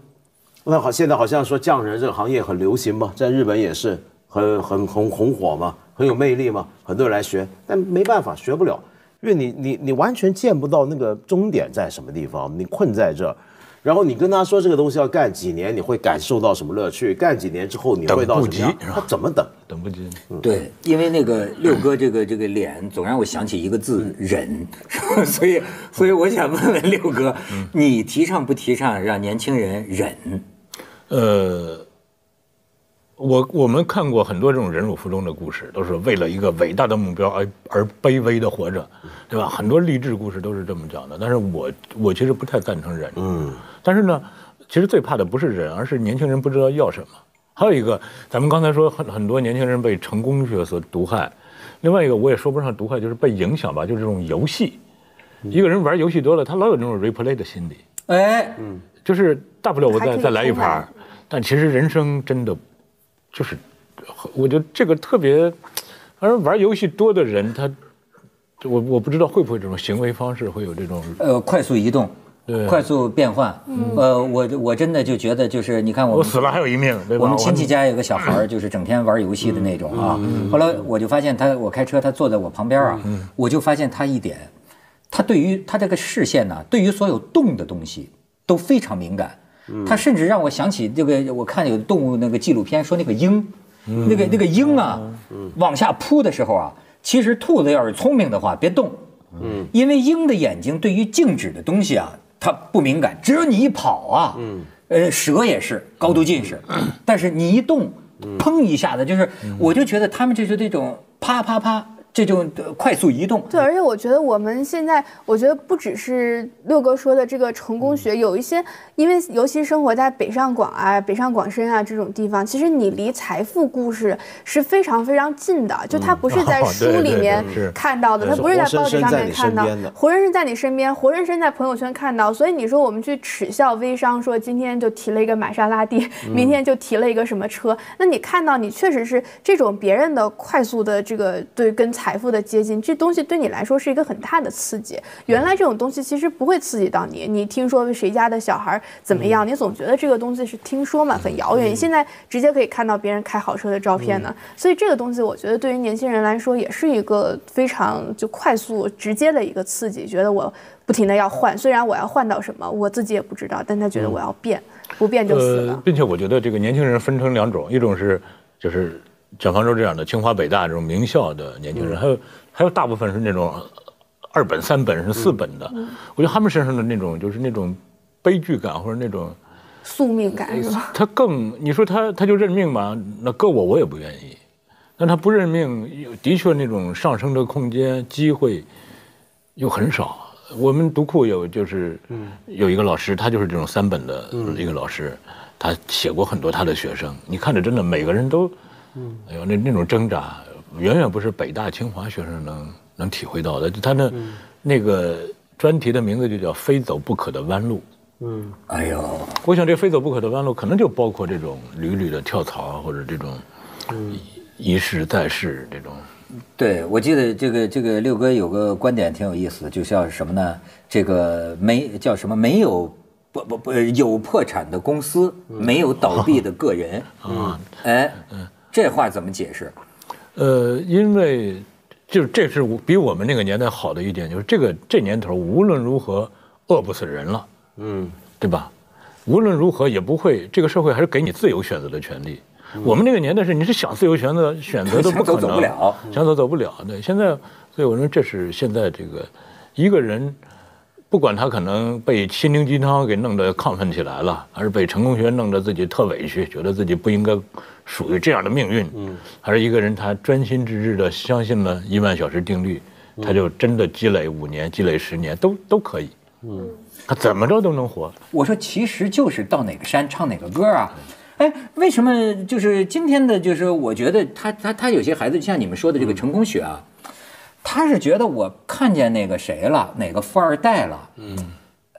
那现在好像说匠人这个行业很流行嘛，在日本也是很红火嘛，很有魅力嘛，很多人来学，但没办法学不了。因为你完全见不到那个终点在什么地方，你困在这儿，然后你跟他说这个东西要干几年，你会感受到什么乐趣？干几年之后你会到什么样？他怎么等？等不及。对，因为那个六哥这个脸总让我想起一个字忍，所以我想问问六哥，你提倡不提倡让年轻人忍？我们看过很多这种忍辱负重的故事，都是为了一个伟大的目标而卑微的活着，对吧？很多励志故事都是这么讲的。但是我其实不太赞成忍。但是呢，其实最怕的不是忍，而是年轻人不知道要什么。还有一个，咱们刚才说很多年轻人被成功学所毒害，另外一个我也说不上毒害，就是被影响吧，就是这种游戏。一个人玩游戏多了，他老有这种 replay 的心理。就是大不了我再来一盘，但其实人生真的。就是，我觉得这个特别，而玩游戏多的人，我不知道会不会这种行为方式会有这种快速移动，快速变换。我真的就觉得就是你看我死了还有一命，对吧？我们亲戚家有个小孩就是整天玩游戏的那种啊。后来我就发现我开车，他坐在我旁边啊，我就发现他一点，他对于他这个视线呢，对于所有动的东西都非常敏感。他甚至让我想起这个，我看有动物那个纪录片说那个鹰，那个鹰啊，往下扑的时候啊，其实兔子要是聪明的话，别动，因为鹰的眼睛对于静止的东西啊，它不敏感，只有你一跑啊，蛇也是高度近视，但是你一动，砰一下子，就是我就觉得他们就是这种啪啪啪。这种快速移动，对，而且我觉得我们现在，我觉得不只是六哥说的这个成功学，有一些，因为尤其生活在北上广啊、北上广深啊这种地方，其实你离财富故事是非常非常近的，就它不是在书里面看到的，它不是在报纸上面看到，活生生在你身边，活生生在朋友圈看到。所以你说我们去耻笑微商，说今天就提了一个玛莎拉蒂，明天就提了一个什么车，那你看到你确实是这种别人的快速的这个对跟财富的接近，这东西对你来说是一个很大的刺激。原来这种东西其实不会刺激到你，你听说谁家的小孩怎么样，你总觉得这个东西是听说嘛，很遥远。你现在直接可以看到别人开好车的照片呢，所以这个东西我觉得对于年轻人来说也是一个非常就快速直接的一个刺激，觉得我不停的要换，虽然我要换到什么我自己也不知道，但他觉得我要变，不变就死了。并且我觉得这个年轻人分成2种，一种是就是蒋方舟这样的清华北大这种名校的年轻人，还有大部分是那种2本3本是4本的，我觉得他们身上的那种就是那种悲剧感或者那种宿命感是吧？他更你说他就认命嘛，那搁我也不愿意，但他不认命，的确那种上升的空间机会又很少。我们读库有一个老师，他就是这种3本的一个老师，他写过很多他的学生，你看着真的每个人都，哎呦那种挣扎，远远不是北大清华学生能体会到的。他那个专题的名字就叫“非走不可的弯路”。哎呦，我想这非走不可的弯路，可能就包括这种屡屡的跳槽啊，或者这种一试再试这种。对，我记得这个六哥有个观点挺有意思，就叫什么呢？这个没有有破产的公司，没有倒闭的个人。哎，这话怎么解释？因为就是这是比我们那个年代好的一点，就是这年头无论如何饿不死人了，对吧？无论如何也不会，这个社会还是给你自由选择的权利。我们那个年代你是想自由选择都不可能，走不了，想走不了。对，现在，所以我说这是现在这个一个人，不管他可能被心灵鸡汤给弄得亢奋起来了，还是被成功学弄得自己特委屈，觉得自己不应该属于这样的命运，还是一个人他专心致志的相信了10000小时定律，他就真的积累5年、积累10年都可以，他怎么着都能活。我说其实就是到哪个山唱哪个歌啊。哎，为什么就是今天的，就是我觉得他有些孩子像你们说的这个成功学啊，他是觉得我看见那个谁了，哪个富二代了，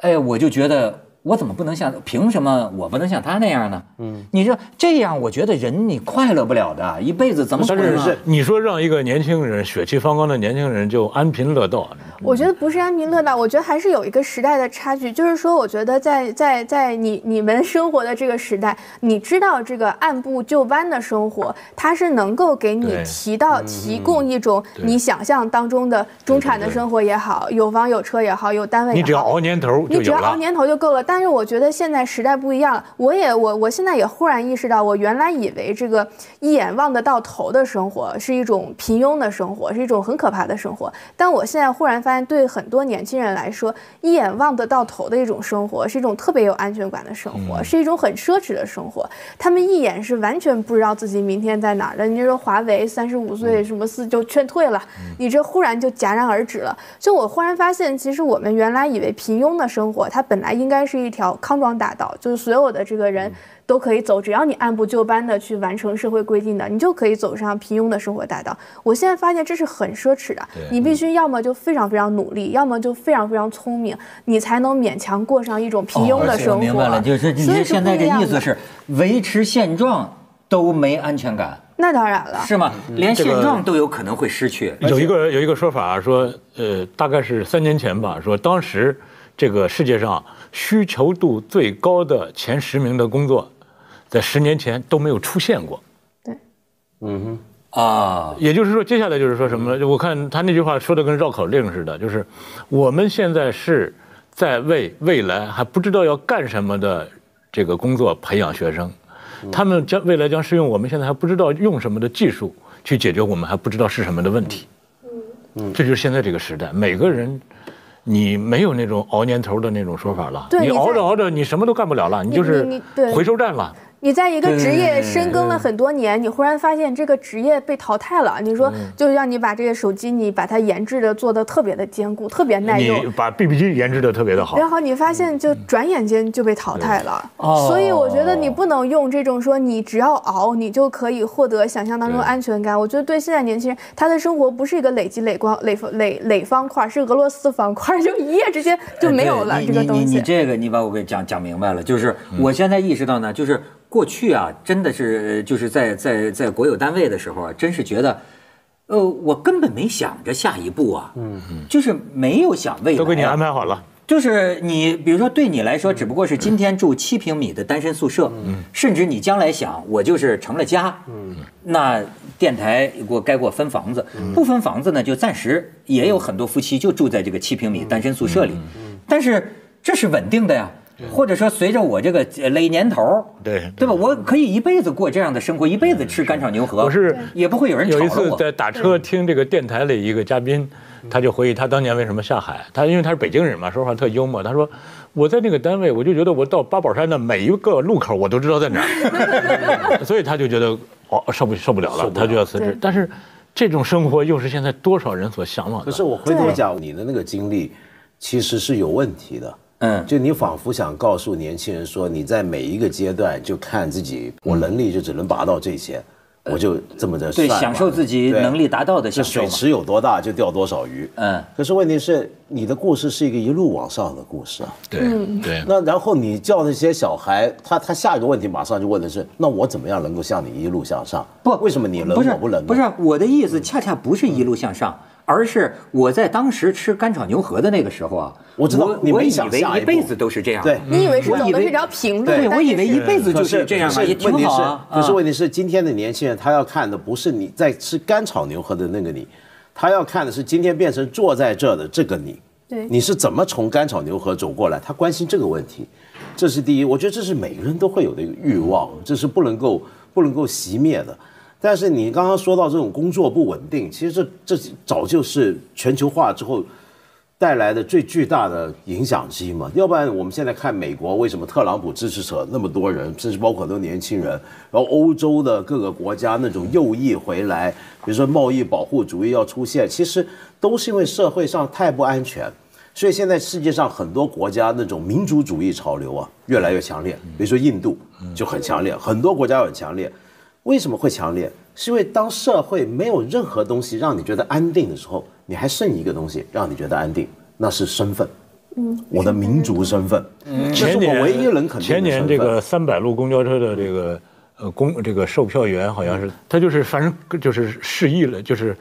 哎，我就觉得我怎么不能像，凭什么我不能像他那样呢？你说这样，我觉得人你快乐不了的，一辈子怎么可能？是你说让一个年轻人血气方刚的年轻人就安贫乐道？我觉得不是安贫乐道，我觉得还是有一个时代的差距。就是说，我觉得在你们生活的这个时代，你知道这个按部就班的生活，它是能够给你提供一种你想象当中的中产的生活也好，有房有车也好，有单位也好，你只要熬年头就有了，你只要熬年头就够了。但是我觉得现在时代不一样了，我现在也忽然意识到，我原来以为这个一眼望得到头的生活是一种平庸的生活，是一种很可怕的生活。但我现在忽然发现，对很多年轻人来说，一眼望得到头的一种生活，是一种特别有安全感的生活，是一种很奢侈的生活。他们一眼是完全不知道自己明天在哪儿的。你说华为35岁什么4就劝退了，你这忽然就戛然而止了。就我忽然发现，其实我们原来以为平庸的生活，它本来应该是一条康庄大道，就是所有的这个人都可以走，只要你按部就班的去完成社会规定的，你就可以走上平庸的生活大道。我现在发现这是很奢侈的，你必须要么就非常非常努力，要么就非常非常聪明，你才能勉强过上一种平庸的生活。明白了，就是你现在这意思是维持现状都没安全感。那当然了，是吗？连现状都有可能会失去。有一个说法说，大概是3年前吧，说当时这个世界上需求度最高的前10名的工作，在10年前都没有出现过。对，也就是说，接下来就是说什么呢？我看他那句话说的跟绕口令似的，就是我们现在是在为未来还不知道要干什么的这个工作培养学生，他们未来将是用我们现在还不知道用什么的技术去解决我们还不知道是什么的问题。这就是现在这个时代，每个人。你没有那种熬年头的那种说法了，你熬着熬着，你什么都干不了了，你就是回收站了。你在一个职业深耕了很多年，你忽然发现这个职业被淘汰了。你说，就让你把这个手机，你把它研制的做的特别的坚固，特别耐用，你把 BB 机研制的特别的好，然后你发现就转眼间就被淘汰了。所以我觉得你不能用这种说你只要熬，你就可以获得想象当中安全感。我觉得对现在年轻人，他的生活不是一个累积垒方块，是俄罗斯方块，就一夜之间就没有了这个东西。你这个你把我给讲明白了，就是我现在意识到呢，就是过去啊，真的是就是在国有单位的时候啊，真是觉得，我根本没想着下一步啊，就是没有想未来，都给你安排好了。就是你，比如说对你来说，只不过是今天住7平米的单身宿舍，甚至你将来想，我就是成了家，那电台该给我分房子，不分房子呢，就暂时也有很多夫妻就住在这个7平米单身宿舍里，但是这是稳定的呀。或者说，随着我这个垒年头，对吧？我可以一辈子过这样的生活，一辈子吃干炒牛河，我是也不会有人吵我。有一次在打车听这个电台里一个嘉宾，他就回忆他当年为什么下海。他因为他是北京人嘛，说话特幽默。他说我在那个单位，我就觉得我到八宝山的每一个路口我都知道在哪儿，所以他就觉得受不了了，他就要辞职。但是这种生活又是现在多少人所向往的。可是我回头讲，你的那个经历其实是有问题的。就你仿佛想告诉年轻人说，你在每一个阶段就看自己，我能力就只能拔到这些。我就这么着算，对，享受自己能力达到的享受。这水池有多大就钓多少鱼。可是问题是，你的故事是一个一路往上的故事啊。对对。那然后你叫那些小孩，他下一个问题马上就问的是，那我怎么样能够像你一路向上？不，为什么你能我不能？不是我的意思，恰恰不是一路向上。而是我在当时吃干炒牛河的那个时候啊，我知道你没想下一步，我以为一辈子都是这样。对，你以为是走的是条平路，对，我以为一辈子就是这样，也挺好啊。可是问题是，今天的年轻人他要看的不是你在吃干炒牛河的那个你，他要看的是今天变成坐在这的这个你。对，你是怎么从干炒牛河走过来？他关心这个问题，这是第一。我觉得这是每个人都会有的一个欲望，这是不能够熄灭的。但是你刚刚说到这种工作不稳定，其实这早就是全球化之后带来的最巨大的影响之一嘛。要不然我们现在看美国，为什么特朗普支持者那么多人，甚至包括很多年轻人，然后欧洲的各个国家那种右翼回来，比如说贸易保护主义要出现，其实都是因为社会上太不安全。所以现在世界上很多国家那种民族主义潮流啊越来越强烈，比如说印度就很强烈，很多国家很强烈。为什么会强烈？是因为当社会没有任何东西让你觉得安定的时候，你还剩一个东西让你觉得安定，那是身份。我的民族身份，这是我唯一能肯定的身份。前年这个300路公交车的这个售票员好像是他就是反正就是示意了，就是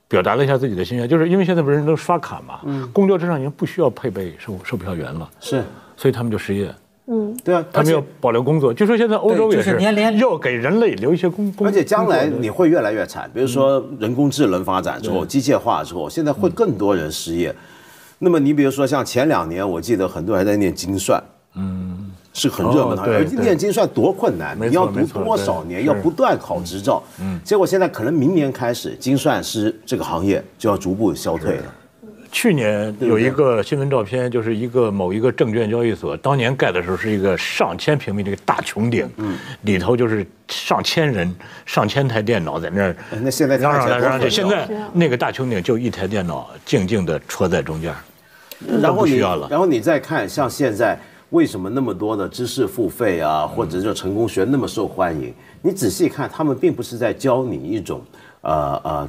表达了一下自己的心愿，就是因为现在不是人都刷卡嘛，公交车上已经不需要配备售票员了，是，所以他们就失业。对啊，他们要保留工作。据说现在欧洲也是要给人类留一些工，而且将来你会越来越惨。比如说人工智能发展之后，机械化之后，现在会更多人失业。那么你比如说像前2年，我记得很多人还在念精算，是很热门的。而念精算多困难，你要读多少年，要不断考执照。结果现在可能明年开始，精算师这个行业就要逐步消退了。去年有一个新闻照片，就是某一个证券交易所，当年盖的时候是一个上千平米的一个大穹顶，里头就是上千人、上千台电脑在那儿。那现在嚷嚷来嚷去，现在那个大穹顶就一台电脑静静地戳在中间，然后你再看，像现在为什么那么多的知识付费啊，或者就成功学那么受欢迎？你仔细看，他们并不是在教你一种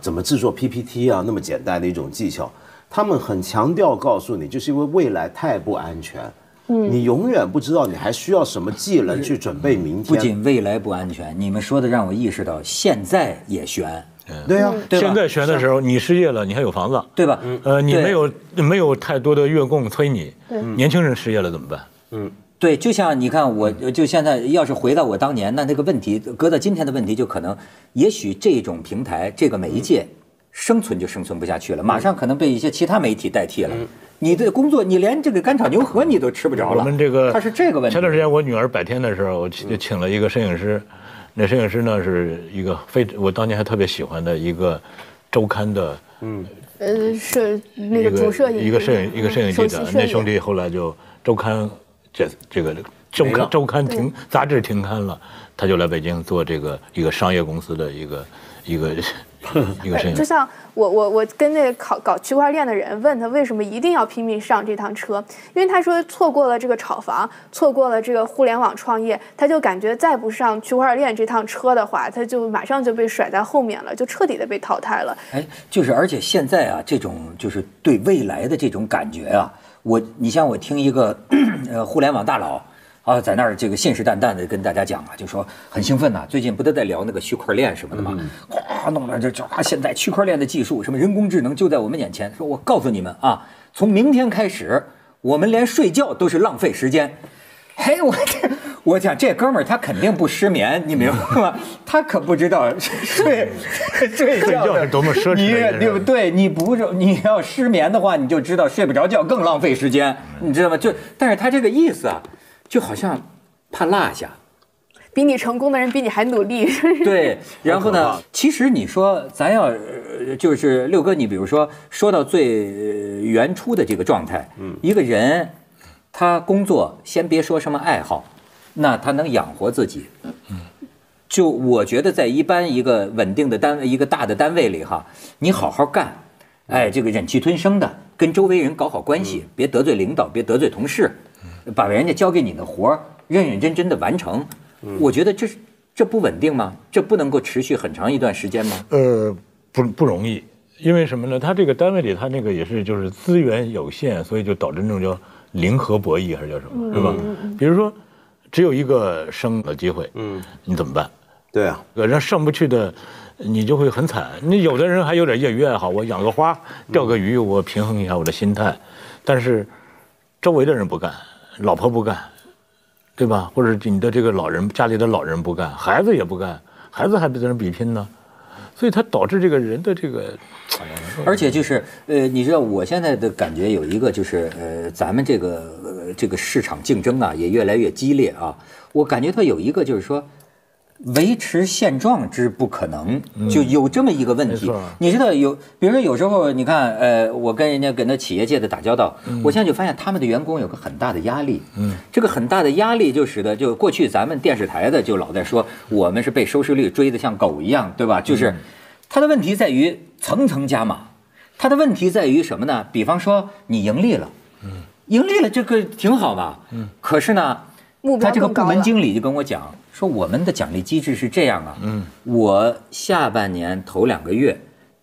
怎么制作 PPT 啊那么简单的一种技巧。他们很强调告诉你，就是因为未来太不安全，你永远不知道你还需要什么技能去准备明天。不仅未来不安全，你们说的让我意识到现在也悬。对呀，现在悬的时候，你失业了，你还有房子，对吧？你没有太多的月供催你，年轻人失业了怎么办？对，就像你看，我就现在要是回到我当年，那个问题搁到今天的问题，就可能，也许这种平台这个媒介。生存就生存不下去了，马上可能被一些其他媒体代替了。你的工作，你连这个干炒牛河你都吃不着了。我们这个它是这个问题。前段时间我女儿百天的时候，我就请了一个摄影师，那摄影师呢是一个我当年还特别喜欢的一个周刊的，是那个主摄影一个摄影记者，那兄弟后来就周刊这个周刊杂志停刊了，他就来北京做这个一个商业公司的一个摄影。就像我跟那个搞区块链的人问他为什么一定要拼命上这趟车，因为他说错过了这个炒房，错过了这个互联网创业，他就感觉再不上区块链这趟车的话，他就马上就被甩在后面了，就彻底的被淘汰了。就是而且现在啊，这种就是对未来的这种感觉啊，你像我听一个互联网大佬。在那儿这个信誓旦旦的跟大家讲啊，就说很兴奋呐，最近不都在聊那个区块链什么的吗？弄了现在区块链的技术，什么人工智能就在我们眼前。说我告诉你们啊，从明天开始，我们连睡觉都是浪费时间。嘿，我讲这哥们儿他肯定不失眠，你明白吗？他可不知道睡觉是多么奢侈。对，你要失眠的话，你就知道睡不着觉更浪费时间，你知道吗？但是他这个意思啊。就好像怕落下，比你成功的人比你还努力。对，然后呢，其实你说咱要就是六哥，你比如说到最原初的这个状态，一个人他工作先别说什么爱好，那他能养活自己，就我觉得在一般一个稳定的一个大的单位里哈，你好好干，这个忍气吞声的跟周围人搞好关系，别得罪领导，别得罪同事。把人家交给你的活儿认认真真的完成。我觉得这不稳定吗？这不能够持续很长一段时间吗？不容易，因为什么呢？他这个单位里，他那个也是就是资源有限，所以就导致那种叫零和博弈还是叫什么，是吧？比如说，只有一个升的机会，你怎么办？对啊，让上不去的，你就会很惨。你有的人还有点业余爱好，我养个花，钓个鱼，我平衡一下我的心态。但是周围的人不干，老婆不干，对吧？或者你的这个老人，家里的老人不干，孩子也不干，孩子还在那比拼呢。所以它导致这个人的这个，而且就是你知道我现在的感觉有一个就是咱们这个市场竞争啊也越来越激烈啊，我感觉到有一个就是说。维持现状之不可能，就有这么一个问题。你知道比如说有时候你看，我跟那企业界的打交道，我现在就发现他们的员工有个很大的压力。这个很大的压力就使得就过去咱们电视台的就老在说我们是被收视率追得像狗一样，对吧？就是他的问题在于层层加码，他的问题在于什么呢？比方说你盈利了，盈利了这个挺好嘛，可是呢，他这个部门经理就跟我讲。说我们的奖励机制是这样啊，我下半年头2个月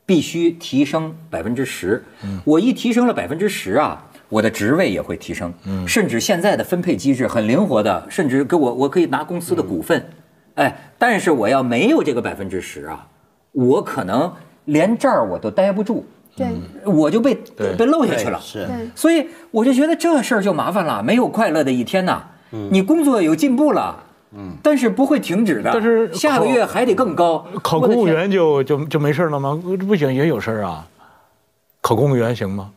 必须提升10%，我一提升了10%啊，我的职位也会提升，甚至现在的分配机制很灵活的，甚至给我可以拿公司的股份，但是我要没有这个10%啊，我可能连这儿我都待不住，对，我就被漏下去了，是，所以我就觉得这事儿就麻烦了，没有快乐的一天呐，你工作有进步了。但是不会停止的。但是下个月还得更高。考公务员就没事了吗？不行，也有事啊。考公务员行吗？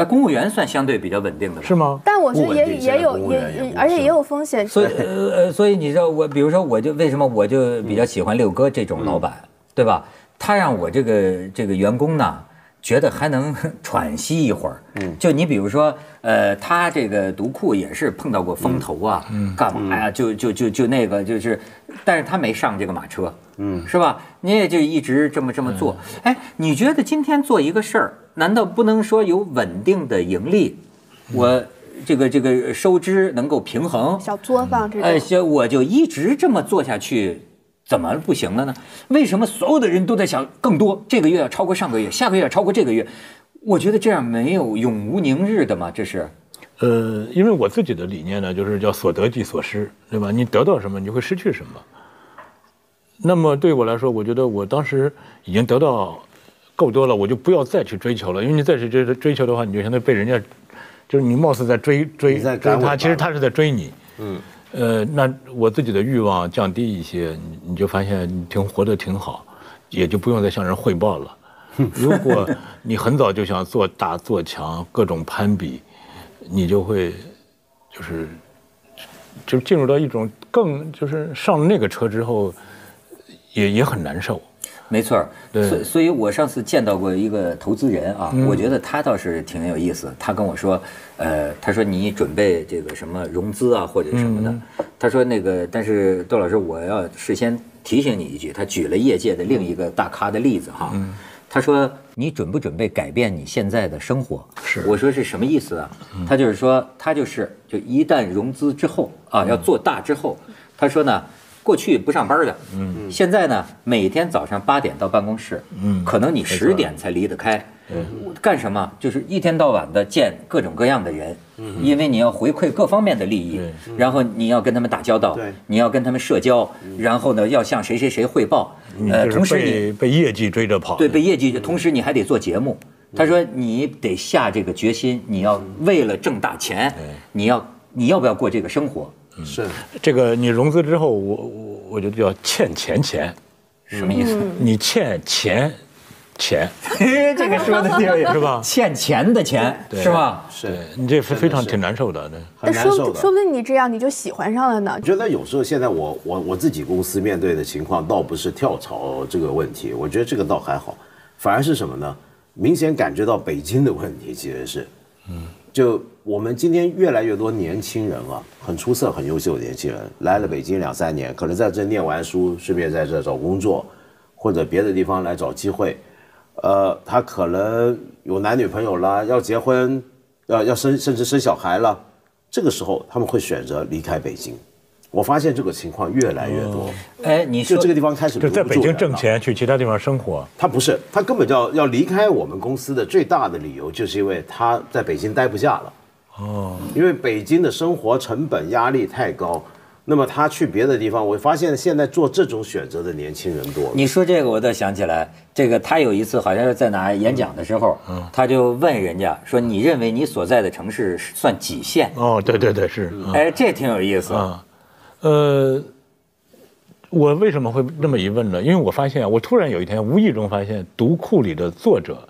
公务员算相对比较稳定的，是吗？但我觉得也有，而且也有风险。所以你知道比如说为什么我就比较喜欢六哥这种老板，对吧？他让我这个员工呢。觉得还能喘息一会儿，就你比如说，他这个读库也是碰到过风头啊，干嘛呀？就那个就是，但是他没上这个马车，是吧？你也就一直这么做。你觉得今天做一个事儿，难道不能说有稳定的盈利？我这个收支能够平衡，小作坊这种，我就一直这么做下去。怎么不行了呢？为什么所有的人都在想更多？这个月要超过上个月，下个月要超过这个月，我觉得这样没有永无宁日的嘛，这是。因为我自己的理念呢，就是叫所得即所失，对吧？你得到什么，你就会失去什么。那么对我来说，我觉得我当时已经得到够多了，我就不要再去追求了，因为你再去追求的话，你就相当于被人家，就是你貌似在追他，其实他是在追你。那我自己的欲望降低一些，你就发现你活得挺好，也就不用再向人汇报了。如果你很早就想做大做强，各种攀比，你就会就进入到一种就是上了那个车之后，也很难受。没错，所以我上次见到过一个投资人啊，我觉得他倒是挺有意思。他跟我说，他说你准备这个什么融资啊或者什么的，他说那个，但是窦老师，我要事先提醒你一句，他举了业界的另一个大咖的例子哈，他说你准不准备改变你现在的生活？是，我说是什么意思啊？他就是说，就一旦融资之后啊，要做大之后，他说呢。过去不上班的，现在呢，每天早上8点到办公室，可能你10点才离得开，干什么？就是一天到晚的见各种各样的人，因为你要回馈各方面的利益，然后你要跟他们打交道，你要跟他们社交，然后呢，要向谁汇报，同时你被业绩追着跑，对，被业绩，同时你还得做节目。他说你得下这个决心，你要为了挣大钱，你要不要过这个生活？是这个，你融资之后，我就叫欠钱，什么意思？你欠钱，这个说的对是吧？欠钱的钱是吧？是你这非常挺难受的，很难受的。说不定你这样你就喜欢上了呢。我觉得有时候现在我自己公司面对的情况，倒不是跳槽这个问题，我觉得这个倒还好，反而是什么呢？明显感觉到北京的问题其实是，就我们今天越来越多年轻人啊，很出色、很优秀的年轻人来了北京2、3年，可能在这念完书，顺便在这找工作，或者别的地方来找机会。他可能有男女朋友了，要结婚，要甚至生小孩了，这个时候他们会选择离开北京。我发现这个情况越来越多。哎，你说就这个地方开始就在北京挣钱，去其他地方生活。他不是，他根本要离开我们公司的最大的理由，就是因为他在北京待不下了。哦，因为北京的生活成本压力太高，那么他去别的地方，我发现现在做这种选择的年轻人多了。你说这个，我倒想起来，这个他有一次好像是在哪演讲的时候，他就问人家说：“你认为你所在的城市算几线？”哦，对对对，是。哎，这挺有意思。我为什么会这么一问呢？因为我发现，我突然有一天无意中发现，读库里的作者，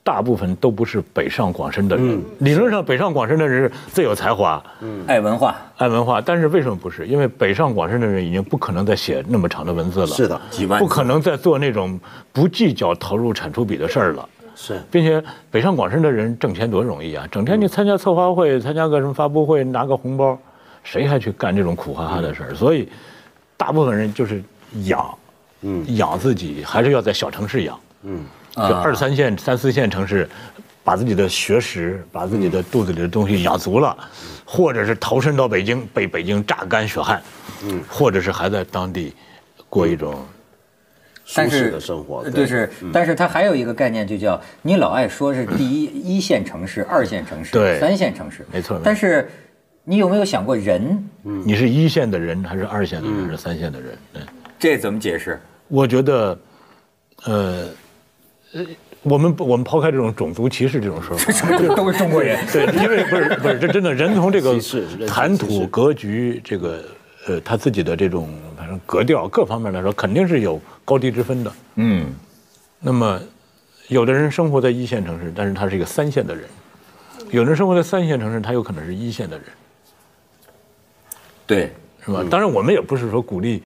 大部分都不是北上广深的人。理论上，北上广深的人是最有才华，爱文化，爱文化。但是为什么不是？因为北上广深的人已经不可能再写那么长的文字了。是的，几万字，不可能再做那种不计较投入产出比的事儿了。是，并且北上广深的人挣钱多容易啊！整天你参加策划会，参加个什么发布会，拿个红包。谁还去干这种苦哈哈的事儿？所以，大部分人就是养自己，还是要在小城市养。就2、3线、3、4线城市，把自己的学识，把自己的肚子里的东西养足了，或者是投身到北京，被北京榨干血汗，或者是还在当地过一种舒适的生活。就是，但是它还有一个概念，就叫你老爱说是一线城市、2线城市、3线城市，没错。但是。你有没有想过人？你是1线的人，还是2线的人，还是3线的人？这怎么解释？我觉得，我们抛开这种种族歧视这种说法，什么都是中国人。对，因为不是，这真的人从这个谈吐格局，这个他自己的这种反正格调各方面来说，肯定是有高低之分的。那么，有的人生活在1线城市，但是他是一个3线的人；有人生活在3线城市，他有可能是1线的人。对，是吧？当然，我们也不是说鼓励